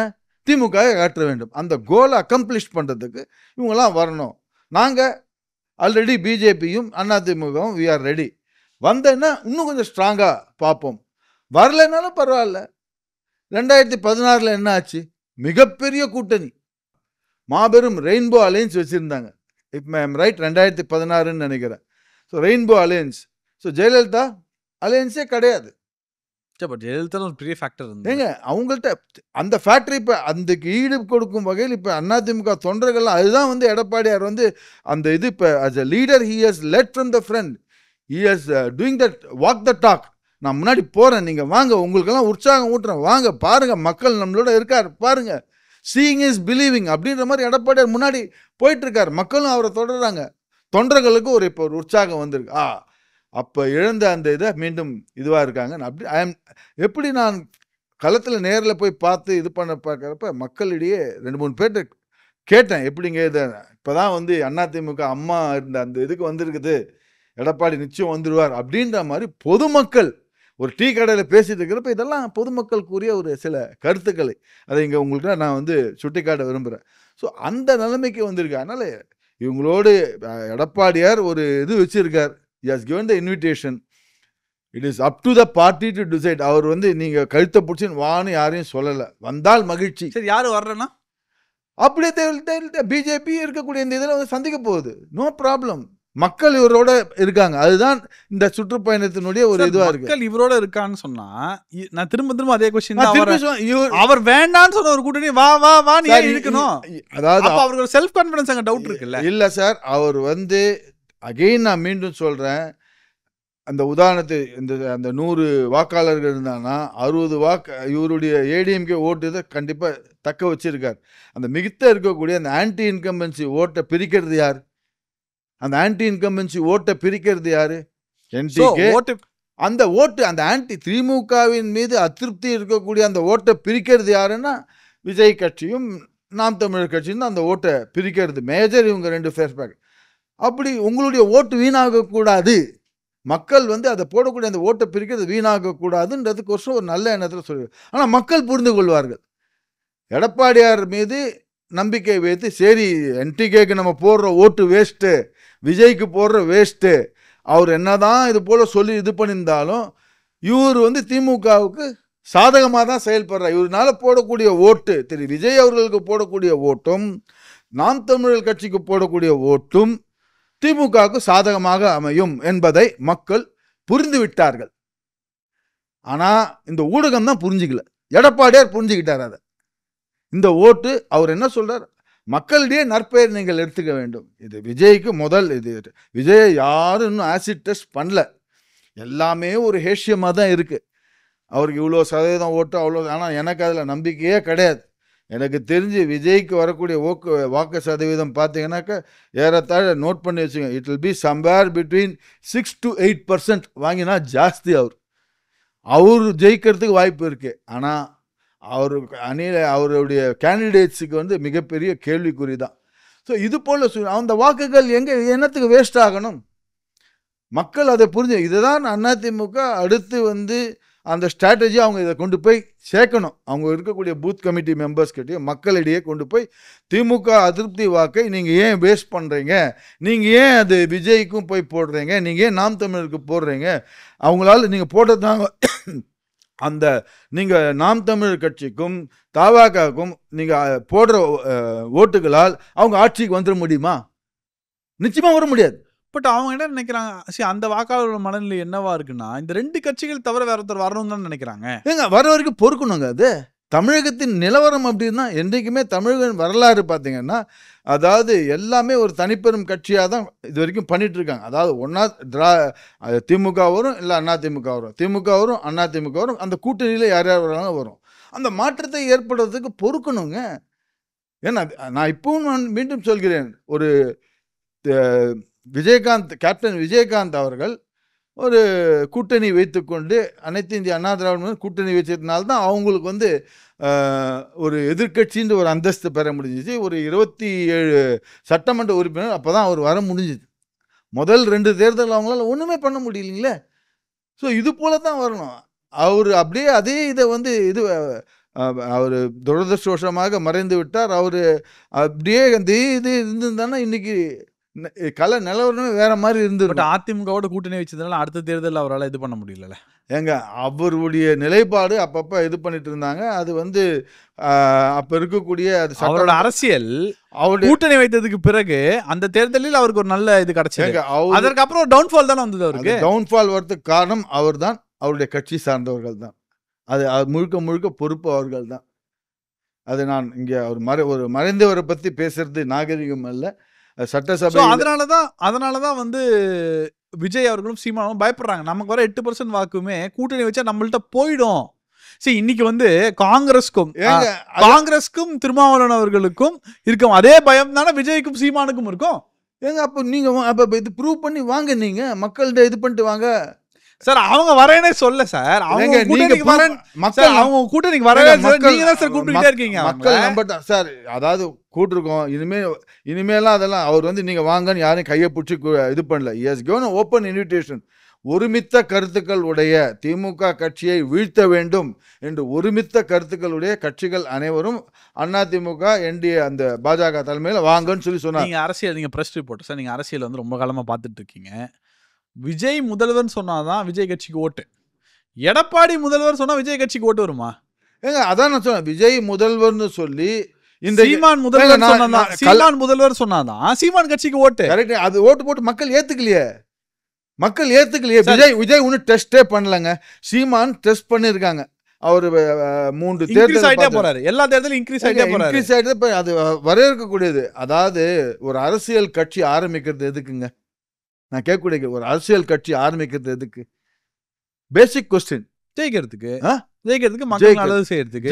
திமுகவை அகற்ற வேண்டும். அந்த கோலை அக்கம்ப்ளிஷ் பண்ணுறதுக்கு இவங்கெல்லாம் வரணும். நாங்கள் ஆல்ரெடி பிஜேபியும் அதிமுகவும் வி ஆர் ரெடி. வந்தேன்னா இன்னும் கொஞ்சம் ஸ்ட்ராங்காக பார்ப்போம். வரலைன்னாலும் பரவாயில்ல. 2016 என்ன ஆச்சு, மிகப்பெரிய கூட்டணி, மாபெரும் ரெயின்போ அலையன்ஸ் வச்சுருந்தாங்க. இப்போ ரைட் 2016ன்னு நினைக்கிறேன். So rainbow alliance. So Jayalalithaa அலையன்ஸே கிடையாது. பட் ஜெயலலிதா ஒரு பெரிய ஃபேக்டர் இருந்தது. ஏங்க அவங்கள்ட்ட அந்த ஃபேக்டரி இப்போ அதுக்கு ஈடு கொடுக்கும் வகையில் இப்போ அதிமுக தொண்டர்கள்லாம் அதுதான் வந்து எடப்பாடியார் வந்து அந்த இது இப்போ as a leader he has led from the front, he has doing that walk the talk. நான் முன்னாடி போகிறேன், நீங்கள் வாங்க, உங்களுக்கெல்லாம் உற்சாகம் ஊட்டுறேன், வாங்க பாருங்கள், மக்கள் நம்மளோட இருக்கார் பாருங்கள், சீயிங் இஸ் பிலீவிங் அப்படின்ற மாதிரி எடப்பாடியார் முன்னாடி போயிட்டுருக்கார். மக்களும் அவரை தொடர்றாங்க, தொண்டர்களுக்கு இப்போ ஒரு உற்சாகம் வந்திருக்கு. அப்போ இழந்த அந்த இதை மீண்டும் இதுவாக இருக்காங்க. அப்படி எப்படி நான் களத்தில் நேரில் போய் பார்த்து இது பண்ண பார்க்குறப்ப மக்களிடையே 2-3 பேர்கிட்ட கேட்டேன், எப்படிங்க இதை இப்போ தான் வந்து அதிமுக அம்மா இருந்த அந்த இதுக்கு வந்திருக்குது, எடப்பாடி நிச்சயம் வந்துடுவார் அப்படின்ற மாதிரி பொதுமக்கள் ஒரு டீ கடையில் பேசிட்டு இருக்கிறப்ப இதெல்லாம் பொதுமக்கள் கூறிய ஒரு சில கருத்துக்களை அதை இங்கே உங்களுக்கு நான் வந்து சுட்டிக்காட்ட விரும்புகிறேன். ஸோ அந்த நிலைமைக்கு வந்திருக்கு. அதனால இவங்களோடு எடப்பாடியார் ஒரு இது வச்சிருக்கார். he has given the invitation. It is up to the party to decide. அவர் வந்து நீங்க கழுத்தை பிடிச்சின்னு வான்னு யாரையும் சொல்லல. வந்தால் மகிழ்ச்சி. சரி, யாரு வர்றேன்னா அப்படியே பிஜேபி இருக்கக்கூடிய இந்த இதில் வந்து சந்திக்க போகுது. No problem. மக்கள் இவரோட இருக்காங்க. அதுதான் இந்த சுற்றுப்பயணத்தினுடைய ஒரு இதுவா இருக்கு. மக்கள் இவரோட இருக்கான்னு சொன்னா நான் திரும்ப அதே கொஸ்டின் நான் தான். திருப்பி சொல்~ அவர் வேண்டான்னு சொன்ன ஒரு கூட்டணி வா வா வா நீ சார், இருக்கணும். அதாவது அப்ப அவருக்கு ஒரு செல்ஃப் கான்ஃபிடன்ஸ் அங்க டவுட் இருக்குல்ல? இல்ல சார், அவர் வந்து அகைன் நான் மீண்டும் சொல்றேன், அந்த உதாரணத்தை அந்த 100 வாக்காளர்கள் இருந்தாங்கன்னா 60 வாக்கு இவருடைய ஏடிஎம்கே ஓட்டு இதை கண்டிப்பா தக்க வச்சிருக்கார். அந்த மிகுத்த இருக்கக்கூடிய அந்த ஆன்டி இன்கம்பன்சி ஓட்டை பிரிக்கிறது யார்? அந்த ஆன்டி இன்கம்பன்சி ஓட்டை பிரிக்கிறது யாரு? என்டிகே. அந்த ஓட்டு அந்த ஆன்டி திமுகவின் மீது அதிருப்தி இருக்கக்கூடிய அந்த ஓட்டை பிரிக்கிறது யாருன்னா விஜய் கட்சியும் நாம் தமிழர் கட்சியும் தான் அந்த ஓட்டை பிரிக்கிறது. மேஜர் இவங்க 2 ஃபேஸ்பேக். அப்படி உங்களுடைய ஓட்டு வீணாகக்கூடாது, மக்கள் வந்து அதை போடக்கூடிய அந்த ஓட்டை பிரிக்கிறது வீணாகக்கூடாதுன்றதுக்கோசரம் ஒரு நல்ல எண்ணத்தில் சொல்லி, ஆனால் மக்கள் புரிந்து கொள்வார்கள். எடப்பாடியார் மீது நம்பிக்கை வைத்து சரி என்டிகேக்கு நம்ம போடுற ஓட்டு வேஸ்ட்டு, விஜய்க்கு போடுற வேஸ்ட்டு, அவர் என்னதான் இது போல் சொல்லி இது பண்ணியிருந்தாலும் இவர் வந்து திமுகவுக்கு சாதகமாக தான் செயல்படுறார். இவரால் போடக்கூடிய ஓட்டு திரு விஜய் அவர்களுக்கு போடக்கூடிய ஓட்டும் நாம் தமிழர் கட்சிக்கு போடக்கூடிய ஓட்டும் திமுகவுக்கு சாதகமாக அமையும் என்பதை மக்கள் புரிந்து விட்டார்கள். ஆனால் இந்த ஊடகம் தான் புரிஞ்சுக்கல. எடப்பாடியார் புரிஞ்சுக்கிட்டார் அதை. இந்த ஓட்டு அவர் என்ன சொல்றார், மக்களிடையே நற்பெயர் நீங்கள் எடுத்துக்க வேண்டும். இது விஜய்க்கு முதல் இது. விஜய் யாரும் இன்னும் ஆசிட் டெஸ்ட் பண்ணல, எல்லாமே ஒரு ஹேஷியமாக தான் இருக்குது. அவருக்கு இவ்வளோ சதவீதம் ஓட்டு அவ்வளோ, ஆனால் எனக்கு அதில் நம்பிக்கையே கிடையாது. எனக்கு தெரிஞ்சு விஜய்க்கு வரக்கூடிய வாக்கு சதவீதம் பார்த்தீங்கன்னாக்கா ஏறத்தாழ நோட் பண்ணி வச்சுங்க, it will be somewhere between 6 to 8% வாங்கினா ஜாஸ்தி. அவர் ஜெயிக்கிறதுக்கு வாய்ப்பு இருக்குது. ஆனால் அவருடைய கேண்டிடேட்ஸுக்கு வந்து மிகப்பெரிய கேள்விக்குறி தான். ஸோ இது போல் அந்த வாக்குகள் என்னத்துக்கு வேஸ்ட் ஆகணும்? மக்கள் அதை புரிஞ்சு, இதுதான் அதிமுக அடுத்து வந்து அந்த ஸ்ட்ராட்டஜி அவங்க இதை கொண்டு போய் சேர்க்கணும். அவங்க இருக்கக்கூடிய பூத் கமிட்டி மெம்பர்ஸ்கிட்டையும் மக்களிடையே கொண்டு போய் திமுக அதிருப்தி வாக்கை நீங்கள் ஏன் வேஸ்ட் பண்ணுறீங்க, நீங்கள் ஏன் அது விஜய்க்கும் போய் போடுறீங்க, நீங்கள் ஏன் நாம் தமிழருக்கு போடுறீங்க, அவங்களால நீங்கள் போட்டதாங்க அந்த நீங்கள் நாம் தமிழர் கட்சிக்கும் தவாகாவுக்கும் நீங்கள் போடுற ஓட்டுகளால் அவங்க ஆட்சிக்கு வந்துட முடியுமா? நிச்சயமாக வர முடியாது. பட் அவங்க என்ன நினைக்கிறாங்க, சரி அந்த வாக்காளர் மனநிலை என்னவா இருக்குன்னா இந்த 2 கட்சிகள் தவிர வேற ஒருத்தர் வரணும்னு தான் நினைக்கிறாங்க. ஏங்க வர வரைக்கும் பொறுக்கணுங்க. அது தமிழகத்தின் நிலவரம் அப்படின்னா என்றைக்குமே தமிழக வரலாறு பார்த்தீங்கன்னா, அதாவது எல்லாமே ஒரு தனிப்பெரும் கட்சியாக தான் இது வரைக்கும் பண்ணிட்டு இருக்காங்க. அதாவது ஒன்றா திமுக வரும், இல்லை அதிமுக வரும், திமுக வரும், அதிமுக வரும், அந்த கூட்டணியில் யார் யார் வராலும் வரும். அந்த மாற்றத்தை ஏற்படுறதுக்கு பொறுக்கணுங்க. ஏன்னா நான் இப்பவும் மீண்டும் சொல்கிறேன், ஒரு கேப்டன் விஜயகாந்த் அவர்கள் ஒரு கூட்டணி வைத்துக்கொண்டு அனைத்து இந்திய அண்ணா திராவிட கூட்டணி வச்சதுனால்தான் அவங்களுக்கு வந்து ஒரு எதிர்கட்சின்ற ஒரு அந்தஸ்து பெற முடிஞ்சிச்சு. ஒரு 27 சட்டமன்ற உறுப்பினர் அப்போ தான் அவர் வர முடிஞ்சிது. முதல் 2 தேர்தல் அவங்களால ஒன்றுமே பண்ண முடியலைங்களே. ஸோ இது போல தான் வரணும். அவர் அப்படியே அதே இதை வந்து அவர் துரதிருஷ்டவசமாக மறைந்து விட்டார். அவர் அப்படியே அந்த இது இருந்திருந்தானா இன்னைக்கு கல நிலவரமே வேற மாதிரி இருந்தது. பட் அதிமுகவோட கூட்டணி வச்சதுனால அடுத்த தேர்தலில் அவரால் இது பண்ண முடியல. ஏங்க அவருடைய நிலைப்பாடு அப்பப்போ இது பண்ணிட்டு இருந்தாங்க. அது வந்து அப்போ இருக்கக்கூடிய அவரோட அரசியல் அவருடைய கூட்டணி வைத்ததுக்கு பிறகு அந்த தேர்தலில் அவருக்கு ஒரு நல்ல இது கிடைச்சது. அதற்கப்புறம் ஒரு டவுன்ஃபால் தானே வந்தது. அவருக்கு டவுன்ஃபால் வரதுக்கு காரணம் அவர் தான், அவருடைய கட்சி சார்ந்தவர்கள் தான். அது முழுக்க முழுக்க பொறுப்பு அவர்கள் தான். அது நான் இங்கே ஒரு மறைந்தவரை பற்றி பேசுறது நாகரிகம் அல்ல. சட்டசபை அதனாலதான் வந்து விஜய் அவர்களும் சீமானும் பயப்படுறாங்க. நமக்கு வர 8% வாக்குமே கூட்டணி வச்சா நம்மள்ட்ட போயிடும். சரி, இன்னைக்கு வந்து காங்கிரஸ்க்கும் திருமாவளவன் அவர்களுக்கும் இருக்கும் அதே பயம் தானே விஜய்க்கும் சீமானுக்கும் இருக்கும். ஏங்க அப்போ நீங்க அப்ப இது ப்ரூவ் பண்ணி வாங்க, நீங்க மக்கள்கிட்ட இது பண்ணிட்டு வாங்க சார். அவங்க வரேனே சொல்ல சார், அவங்க கூட்டணிக்கு வரேன், அவங்க கூட்டணிக்கு வரவே நீங்க தான் சார் கூப்பிட்டுட்டே இருக்கீங்க. மக்கள் நம்பட்டா சார், அதாவது கூட்டிருக்கோம், இனிமேலாம் அதெல்லாம் அவர் வந்து நீங்க வாங்கன்னு யாரையும் கையை பிடிச்சி இது பண்ணல. Has given open invitation. ஒருமித்த கருத்துக்கள் உடைய திமுக கட்சியை வீழ்த்த வேண்டும் என்று ஒருமித்த கருத்துக்களுடைய கட்சிகள் அனைவரும் அதிமுக என்டிஏ அந்த பாஜக தலைமையில் வாங்கன்னு சொல்லி சொன்னாங்க. நீங்க அரசியல், நீங்க பிரஸ் ரிப்போர்ட் சார், நீங்க அரசியல் வந்து ரொம்ப காலமா பார்த்துட்டு இருக்கீங்க. விஜய் முதல்வர் சொன்னாதான் விஜய் கட்சிக்கு ஓட்டு. எடப்பாடி முதல்வர் சொன்னா விஜய் கட்சிக்கு ஓட்டு வருமா? ஏங்க அதான் நான் சொன்னேன், விஜய் முதல்வர்னு சொல்லி இந்த சீமான் முதல்வர் சொன்னாதான் சீமான் கட்சிக்கு ஓட்டு. கரெக்ட். அது ஓட்டு போட்டு மக்கள் ஏத்துக்கலையே. விஜய் ஒன்னும் டெஸ்டே பண்ணலங்க. சீமான் டெஸ்ட் பண்ணிருக்காங்க. அவரு 3 தேர்தல் போறாரு, எல்லா தேர்தலும் இன்க்ரீஸ் ஆயிட்டே. அது வரவேற்கக்கூடியது. அதாவது ஒரு அரசியல் கட்சி ஆரம்பிக்கிறது எதுக்குங்க? நான் கேட்கக்கூடிய ஒரு அரசியல் கட்சி ஆரம்பிக்கிறது எதுக்கு? Basic question. ஜெயிக்கிறதுக்கு, மக்கள் நல்லது செய்யறதுக்கு,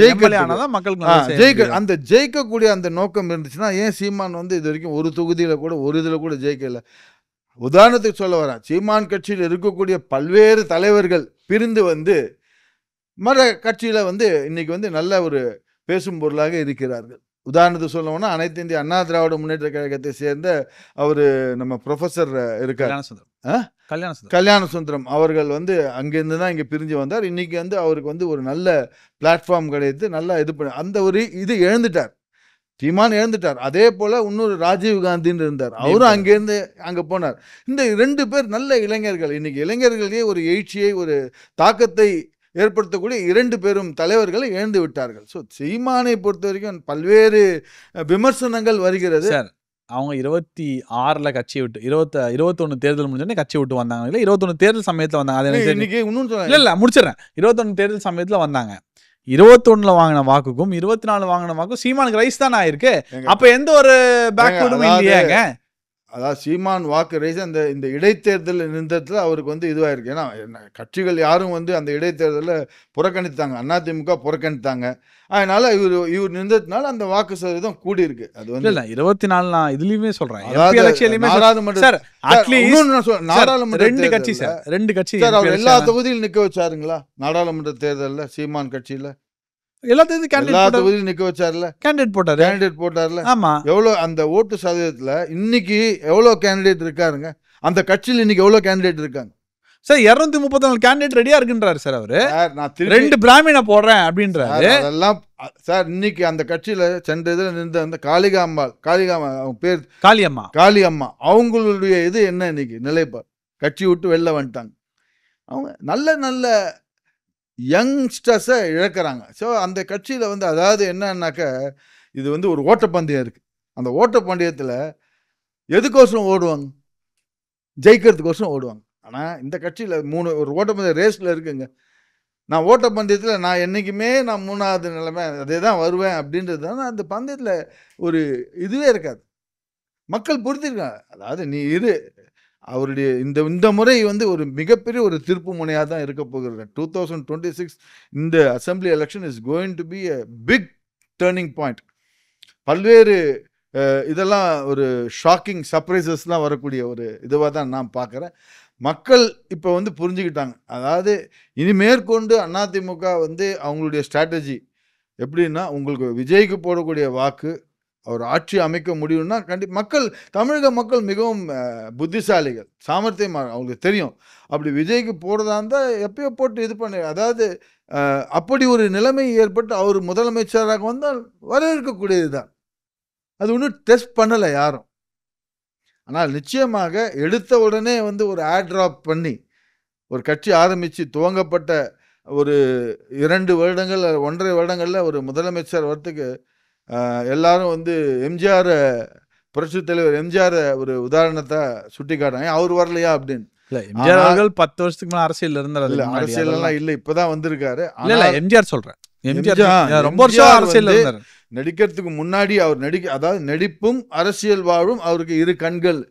மக்களுக்கு அந்த ஜெயிக்கக்கூடிய அந்த நோக்கம் இருந்துச்சுன்னா ஏன் சீமான் வந்து இது வரைக்கும் ஒரு தொகுதியில கூட ஒரு இதுல கூட ஜெயிக்கல? உதாரணத்துக்கு சொல்ல வரேன், சீமான் கட்சியில் இருக்கக்கூடிய பல்வேறு தலைவர்கள் பிரிந்து வந்து மற்ற கட்சியில வந்து இன்னைக்கு வந்து நல்ல ஒரு பேசும் பொருளாக இருக்கிறார்கள். உதாரணத்துக்கு சொல்லணும்னா அனைத்து இந்திய அண்ணா திராவிட முன்னேற்ற கழகத்தை சேர்ந்த அவரு நம்ம ப்ரொஃபசர் இருக்கார், கல்யாண சுந்தரம் அவர்கள் வந்து அங்கிருந்து தான் இங்கே பிரிஞ்சு வந்தார். இன்னைக்கு வந்து அவருக்கு வந்து ஒரு நல்ல பிளாட்ஃபார்ம் கிடைத்து நல்லா இது பண்ண அந்த ஒரு இது இழந்துட்டார். சீமான் இழந்துட்டார். அதே போல இன்னொரு ராஜீவ் காந்தின்னு இருந்தார், அவரும் அங்கேருந்து அங்கே போனார். இந்த 2 பேர் நல்ல இளைஞர்கள். இன்னைக்கு இளைஞர்களே ஒரு எழுச்சியை ஒரு தாக்கத்தை ஏற்படுத்தக்கூடிய 2 பேரும் தலைவர்களை இழந்து விட்டார்கள். ஸோ சீமானை பொறுத்த வரைக்கும் பல்வேறு விமர்சனங்கள் வருகிறது. சார், அவங்க 26ல் கட்சியை விட்டு 21 தேர்தல் முடிஞ்சோடனே கட்சி விட்டு வந்தாங்க. இல்லை 21 தேர்தல் சமயத்தில் வந்தாங்க. இன்னைக்கு இன்னும் இல்லை முடிச்சிடறேன். 21 தேர்தல் சமயத்தில் வந்தாங்க. 21 வாங்கின வாக்குக்கும் 24 வாங்கின வாக்கும் சீமானுக்கு ரைஸ் தானே ஆயிருக்கு. அப்ப எந்த ஒரு பேக்வர்டும் இல்லையாங்க. அதாவது சீமான் வாக்கு ரைஸ் அந்த இந்த இடைத்தேர்தல் நின்றதுல அவருக்கு வந்து இதுவாயிருக்கு. ஏன்னா கட்சிகள் யாரும் வந்து அந்த இடைத்தேர்தலில் புறக்கணித்தாங்க, அதிமுக புறக்கணித்தாங்க. அதனால இவர் நின்றதுனால அந்த வாக்கு சதவீதம் கூடி இருக்கு. அது வந்து 24 நான் இதுலயுமே சொல்றேன். ரெண்டு கட்சி அவர் எல்லா தொகுதியிலும் நிக்க வச்சாருங்களா? நாடாளுமன்ற தேர்தலில் சீமான் கட்சியில எல்லா தொகுதியும் நிக்க வச்சாருல, கேண்டிடேட் போட்டாருல. ஆமா, எவ்வளவு அந்த ஓட்டு சதவீதத்துல இன்னைக்கு எவ்வளவு கேண்டிடேட் இருக்காருங்க? அந்த கட்சியில் இன்னைக்கு எவ்வளவு கேண்டிடேட் இருக்காங்க சார்? 234 கேண்டிடேட் ரெடியா இருக்குன்றாரு சார். அவரு நான் 2 பிராமின போடுறேன் அப்படின்றாரு. அதெல்லாம் சார் இன்னைக்கு அந்த கட்சியில சென்ற இதுல நின்ற அந்த காளிகாம்பாள், அவங்க பேர் காளியம்மா, அவங்களுடைய இது என்ன இன்னைக்கு நிலைப்பாடு? கட்சி விட்டு வெளில வந்துட்டாங்க. அவங்க நல்ல நல்ல யங்ஸ்டர்ஸை இழக்கிறாங்க. ஸோ அந்த கட்சியில் வந்து அதாவது என்னன்னாக்க இது வந்து ஒரு ஓட்டப்பந்தயம் இருக்குது. அந்த ஓட்டப்பந்தயத்தில் எதுக்கோசரம் ஓடுவாங்க? ஜெயிக்கிறதுக்கோசரம் ஓடுவாங்க. ஆனால் இந்த கட்சியில் ஒரு ஓட்டப்பந்தய ரேஸில் இருக்குங்க. நான் ஓட்டப்பந்தயத்தில் நான் என்றைக்குமே நான் 3வது நிலைமை அதே தான் வருவேன் அப்படின்றது தான் அந்த பந்தயத்தில் ஒரு இதுவே இருக்காது. மக்கள் புரிஞ்சிருக்காங்க. அதாவது நீ அவருடைய இந்த முறை வந்து ஒரு மிகப்பெரிய ஒரு திருப்பு முனையாக தான் இருக்க போகிறது. 2026 இந்த assembly election is going to be a big turning point. பல்வேறு இதெல்லாம் ஒரு ஷாக்கிங் சர்ப்ரைசஸ்லாம் வரக்கூடிய ஒரு இதுவாக தான் நான் பார்க்குறேன். மக்கள் இப்போ வந்து புரிஞ்சுக்கிட்டாங்க. அதாவது இனி மேற்கொண்டு அதிமுக வந்து அவங்களுடைய ஸ்ட்ராட்டஜி எப்படின்னா, உங்களுக்கு விஜய்க்கு போடக்கூடிய வாக்கு அவர் ஆட்சி அமைக்க முடியும்னா தமிழக மக்கள் மிகவும் புத்திசாலிகள், சாமர்த்தியமாக அவங்களுக்கு தெரியும். அப்படி விஜய்க்கு போடுறதா இருந்தால் எப்பயோ போட்டு இது பண்ண, அதாவது அப்படி ஒரு நிலைமை ஏற்பட்டு அவர் முதலமைச்சராக வந்தால் வரவேற்கக்கூடியது தான். அது ஒன்றும் டெஸ்ட் பண்ணலை யாரும். ஆனால் நிச்சயமாக எடுத்த உடனே வந்து ஒரு ஆட் ட்ராப் பண்ணி ஒரு கட்சி ஆரம்பித்து துவங்கப்பட்ட ஒரு 2 வருடங்கள் 1.5 வருடங்களில் ஒரு முதலமைச்சர் வரத்துக்கு எல்லாரும் வந்து எம்ஜிஆர், புரட்சி தலைவர் எம்ஜிஆர் ஒரு உதாரணத்தை சுட்டி காட்டுறாங்க. அவர் வரலையா அப்படின்னு. எம்ஜிஆர் அவர்கள் 10 வருஷத்துக்கு மேலே அரசியல் இருந்தார். அரசியல் எல்லாம் இல்லை, இப்பதான் வந்திருக்காரு. எம்ஜிஆர் சொல்றேன், ரொம்ப வருஷம் அரசியல் இருந்தார். நடிக்கிறதுக்கு முன்னாடி அவர் அதாவது நடிப்பும் அரசியல் வாழ்வும் அவருக்கு 2 கண்கள்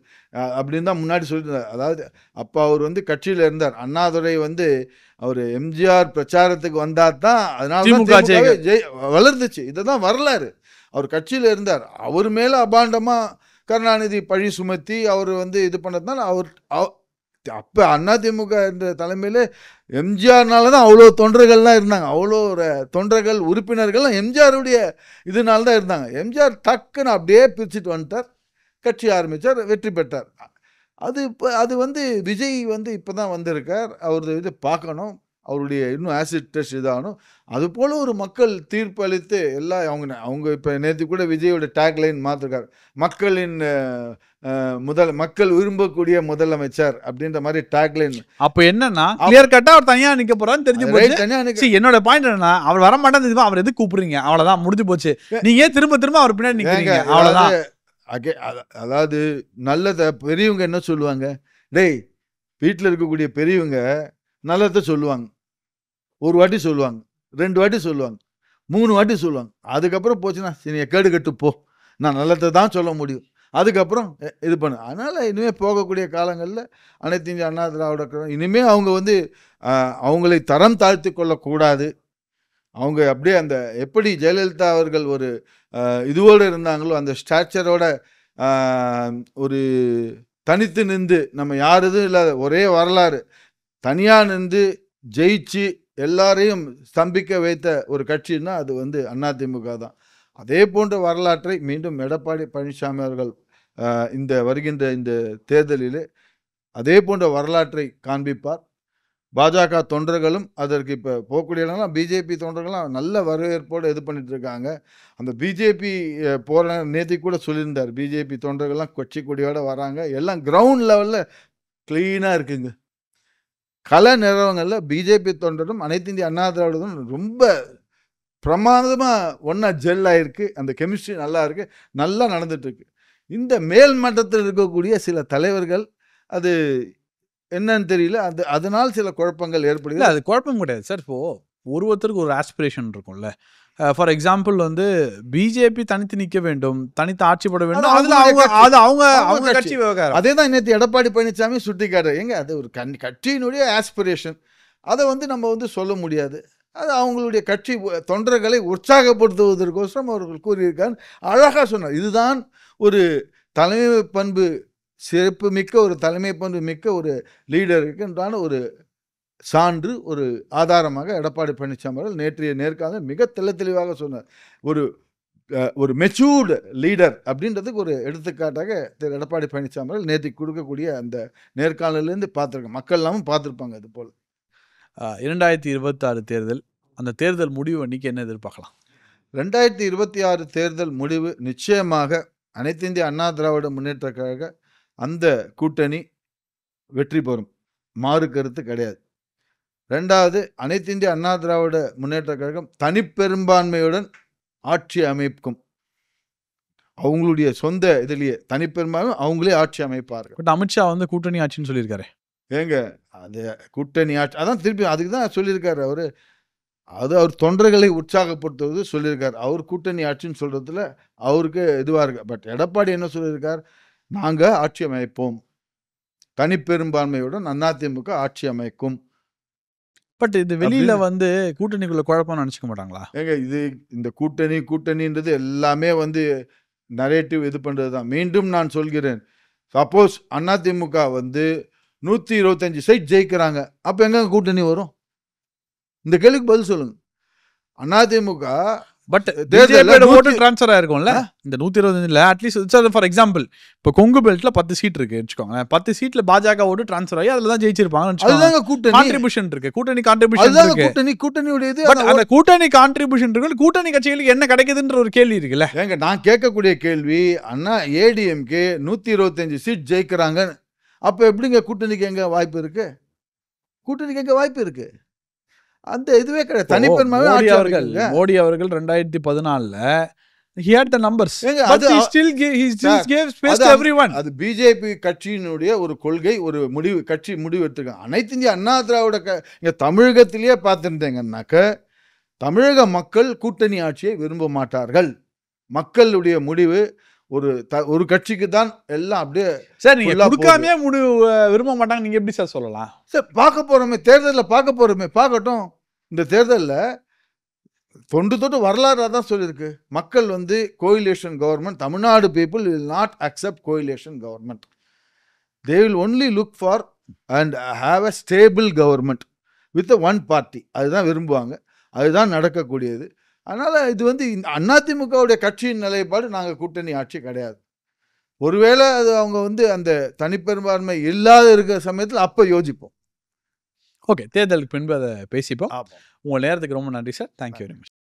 அப்படின்னு தான் முன்னாடி சொல்லியிருந்தார். அதாவது அப்போ அவர் வந்து கட்சியில் இருந்தார். அண்ணாதுரை வந்து அவர் எம்ஜிஆர் பிரச்சாரத்துக்கு வந்தா தான் அதனால வளர்ந்துச்சு. இதுதான் வரலாறு. அவர் கட்சியில் இருந்தார். அவர் மேலே அபாண்டமாக கருணாநிதி பழி சுமத்தி அவர் வந்து இது பண்ணதுனால அவர் அப்போ அதிமுக என்ற தலைமையில் எம்ஜிஆர்னால தான் அவ்வளோ தொண்டர்கள்லாம் இருந்தாங்க. அவ்வளோ தொண்டர்கள் உறுப்பினர்கள்லாம் எம்ஜிஆருடைய இதனால தான் இருந்தாங்க. எம்ஜிஆர் டக்குன்னு அப்படியே பிரிச்சுட்டு வந்துட்டார், கட்சி ஆரம்பித்தார், வெற்றி பெற்றார். அது வந்து விஜய் வந்து இப்போ தான் வந்திருக்கார். அவரது இது பார்க்கணும். அவருடைய இன்னும் ஆசிட் டெஸ்ட் இதாகணும். அதுபோல் ஒரு மக்கள் தீர்ப்பு அளித்து எல்லாம் அவங்க இப்போ நேற்று கூட விஜயோட டேக்லைன் மாற்றிருக்காரு. மக்களின் மக்கள் விரும்பக்கூடிய முதலமைச்சர் அப்படின்ற மாதிரி டேக்லைன். அப்போ என்னன்னா கிளியர் கட்டா அவர் தனியா நிக்க போறான்னு தெரிஞ்சு போச்சு. என்னோட பாயிண்ட் என்னன்னா அவர் வர மாட்டேன், அவர் எதுக்கு கூப்பிடுறீங்க, அவ்வளவுதான் முடிஞ்சு போச்சு. நீங்க ஏன் திரும்ப திரும்ப அவர் பின்னாடி நிக்கிறீங்க, அவ்வளவுதான். அதாவது நல்லதை பெரியவங்க என்ன சொல்லுவாங்க, டேய் வீட்டில் இருக்கக்கூடிய பெரியவங்க நல்லதை சொல்லுவாங்க. ஒரு வாட்டி சொல்லுவாங்க, 2 வாட்டி சொல்லுவாங்க, 3 வாட்டி சொல்லுவாங்க. அதுக்கப்புறம் போச்சுன்னா சரி கேடு கட்டு போ, நான் நல்லதை தான் சொல்ல முடியும், அதுக்கப்புறம் இது பண்ணு. அதனால் இனிமேல் போகக்கூடிய காலங்களில் அனைத்து இந்திய அண்ணா திராவிட இனிமேல் அவங்க வந்து அவங்களை தரம் தாழ்த்தி கொள்ளக்கூடாது. அவங்க அப்படியே அந்த எப்படி ஜெயலலிதா அவர்கள் ஒரு இதுவோடு இருந்தாங்களோ அந்த ஸ்டாச்சரோட ஒரு தனித்து நின்று நம்ம யார் இதுவும் இல்லாத ஒரே வரலாறு தனியாக நின்று ஜெயிச்சு எல்லாரையும் ஸ்தம்பிக்க வைத்த ஒரு கட்சின்னா அது வந்து அதிமுக தான். அதே போன்ற வரலாற்றை மீண்டும் எடப்பாடி பழனிசாமி அவர்கள் இந்த வருகின்ற இந்த தேர்தலில் அதே போன்ற வரலாற்றை காண்பிப்பார். பாஜக தொண்டர்களும் அதற்கு இப்போ போகக்கூடியவங்களாம் பிஜேபி தொண்டர்களும் நல்ல வரவேற்போடு இது பண்ணிட்டு இருக்காங்க. அந்த பிஜேபி போகிற நேற்று கூட சொல்லியிருந்தார், பிஜேபி தொண்டர்கள்லாம் கொச்சி கொடியோடு வராங்க, எல்லாம் கிரவுண்ட் லெவலில் க்ளீனாக இருக்குங்க. கல நிறுவனங்களில் பிஜேபி தொண்டரும் அனைத்து இந்திய அண்ணா திராவிடரும் ரொம்ப பிரமாதமாக ஒன்றா ஜெல் ஆகிருக்கு. அந்த கெமிஸ்ட்ரி நல்லா இருக்குது, நல்லா நடந்துட்டுருக்கு. இந்த மேல் மட்டத்தில் இருக்கக்கூடிய சில தலைவர்கள் அது என்னன்னு தெரியல, அதனால் சில குழப்பங்கள் ஏற்படுது. அது குழப்பம் கிடையாது சார். இப்போ ஒருத்தருக்கு ஒரு ஆஸ்பிரேஷன் இருக்கும்ல. ஃபார் எக்ஸாம்பிள் வந்து பிஜேபி தனித்து நிற்க வேண்டும், தனித்து ஆட்சி போட வேண்டும், அவங்க கட்சி விவகாரம். அதே தான் நேற்று எடப்பாடி பழனிசாமி சுட்டிக்காட்டு. எங்க அது ஒரு கட்சியினுடைய ஆஸ்பிரேஷன், அதை வந்து நம்ம வந்து சொல்ல முடியாது. அது அவங்களுடைய கட்சி தொண்டர்களை உற்சாகப்படுத்துவதற்கோசரம் அவர்கள் கூறியிருக்கார். அழகாக சொன்னார். இதுதான் ஒரு தலைமை பண்பு சிறப்பு மிக்க ஒரு தலைமை பண்பு மிக்க ஒரு லீடருக்குன்றான ஒரு சான்று, ஒரு ஆதாரமாக எடப்பாடி பழனிசாமி அவர்கள் நேற்றைய நேர்காணல் மிக தெளிவாக சொன்னார். ஒரு மெச்சூர்டு லீடர் அப்படின்றதுக்கு ஒரு எடுத்துக்காட்டாக திரு எடப்பாடி பழனிசாமி அவர்கள் நேற்று கொடுக்கக்கூடிய அந்த நேர்காணலேருந்து பார்த்துருக்கோம். மக்கள் எல்லாமும் பார்த்துருப்பாங்க. அது போல் 2026 தேர்தல், அந்த தேர்தல் முடிவு அன்றைக்கி என்ன எதிர்பார்க்கலாம்? 2026 தேர்தல் முடிவு நிச்சயமாக அனைத்து இந்திய அண்ணா திராவிட முன்னேற்ற கழக அந்த கூட்டணி வெற்றி பெறும், மாறு கருத்து கிடையாது. 2வது, அனைத்து இந்திய அண்ணா திராவிட முன்னேற்ற கழகம் தனிப்பெரும்பான்மையுடன் ஆட்சி அமைக்கும். அவங்களுடைய சொந்த இதுலேயே தனிப்பெரும்பான்மை அவங்களே ஆட்சி அமைப்பார்கள். பட் அமித்ஷா வந்து கூட்டணி ஆட்சின்னு சொல்லியிருக்காரு. ஏங்க அது கூட்டணி ஆட்சி, அதான் திருப்பி அதுக்கு தான் சொல்லியிருக்காரு அவர். அவர் தொண்டர்களை உற்சாகப்படுத்துவது சொல்லியிருக்கார். அவர் கூட்டணி ஆட்சின்னு சொல்கிறதுல அவருக்கு இதுவாக இருக்கு. பட் எடப்பாடி என்ன சொல்லியிருக்கார், நாங்கள் ஆட்சி அமைப்போம், தனிப்பெரும்பான்மையுடன் அதிமுக ஆட்சி அமைக்கும். பட் இது வெளியில வந்து கூட்டணிக்குள்ள குழப்பம் நினச்சிக்க மாட்டாங்களா? ஏங்க இந்த கூட்டணின்றது எல்லாமே வந்து நரேட்டிவ் இது பண்ணுறது தான். மீண்டும் நான் சொல்கிறேன், சப்போஸ் அதிமுக வந்து 125 சைட் ஜெயிக்கிறாங்க, அப்போ எங்க கூட்டணி வரும்? இந்த கேள்விக்கு பதில் சொல்லுங்க. அதிமுக பட் ஓட்டு ட்ரான்ஸ்ஃபர் ஆயிருக்கும்ல இந்த 125. அட்லீஸ்ட் ஃபார் எக்ஸாம்பிள் இப்போ கொங்கு பெல்ட்ல 10 சீட் இருக்கு வச்சுக்கோங்க. 10 சீட்ல பாஜக ஓட்டு ட்ரான்ஸ்ஃபர் ஆகி அதுல தான் ஜெயிச்சிருப்பாங்க. அதுதாங்க கூட்டணி கான்ட்ரிபியூஷன் இருக்கு, கூட்டணி கான்ட்ரிபியூஷன் இருக்கு. கூட்டணியுடைய இது. பட் அந்த கூட்டணி கான்ட்ரிபியூஷன் இருக்கு, கூட்டணி கட்சிகளுக்கு என்ன கிடைக்குதுன்ற ஒரு கேள்வி இருக்குல்ல. ஏங்க நான் கேட்கக்கூடிய கேள்வி, அண்ணா ஏடிஎம்கே 125 சீட் ஜெயிக்கிறாங்க, அப்போ எப்படிங்க கூட்டணிக்கு எங்க வாய்ப்பு இருக்கு? கூட்டணிக்கு எங்க வாய்ப்பு இருக்கு? அந்த இதுவே கிடையாது. தனிப்பெரும்பான்மை மோடி அவர்கள் 2014 he had the numbers. he still gave space to everyone. அது பிஜேபி கட்சியினுடைய ஒரு கொள்கை, ஒரு முடிவு, கட்சி முடிவு எடுத்துருக்காங்க. அனைத்து இந்திய அண்ணா திராவிட இங்க தமிழகத்திலேயே பார்த்துருந்தேங்கன்னாக்க தமிழக மக்கள் கூட்டணி ஆட்சியை விரும்ப மாட்டார்கள். மக்களுடைய முடிவு ஒரு கட்சிக்கு தான் எல்லாம் அப்படியே. சார் நீங்க கொடுக்காமே முடிவு விரும்ப மாட்டாங்க, நீங்க எப்படி சார் சொல்லலாம்? சார் பார்க்க போறோமே, தேர்தலில் பார்க்க போறோமே, பார்க்கட்டும். இந்த தேர்தலில் தொட்டு வரலாறாக தான் சொல்லியிருக்கு. மக்கள் வந்து coalition government, Tamil Nadu people will not accept coalition government. They will only look for and have a stable government with one party. அதுதான் விரும்புவாங்க, அதுதான் நடக்கக்கூடியது. அதனால் இது வந்து அதிமுகவுடைய கட்சியின் நிலைப்பாடு, நாங்கள் கூட்டணி ஆட்சி கிடையாது. ஒருவேளை அது அவங்க வந்து அந்த தனிப்பெரும்பான்மை இல்லாத இருக்கிற சமயத்தில் அப்போ யோசிப்போம். ஓகே, தேர்தலுக்கு பின்பு அதை பேசிப்போம். ஆமாம். உங்கள் நேரத்துக்கு ரொம்ப நன்றி சார். Thank you very much.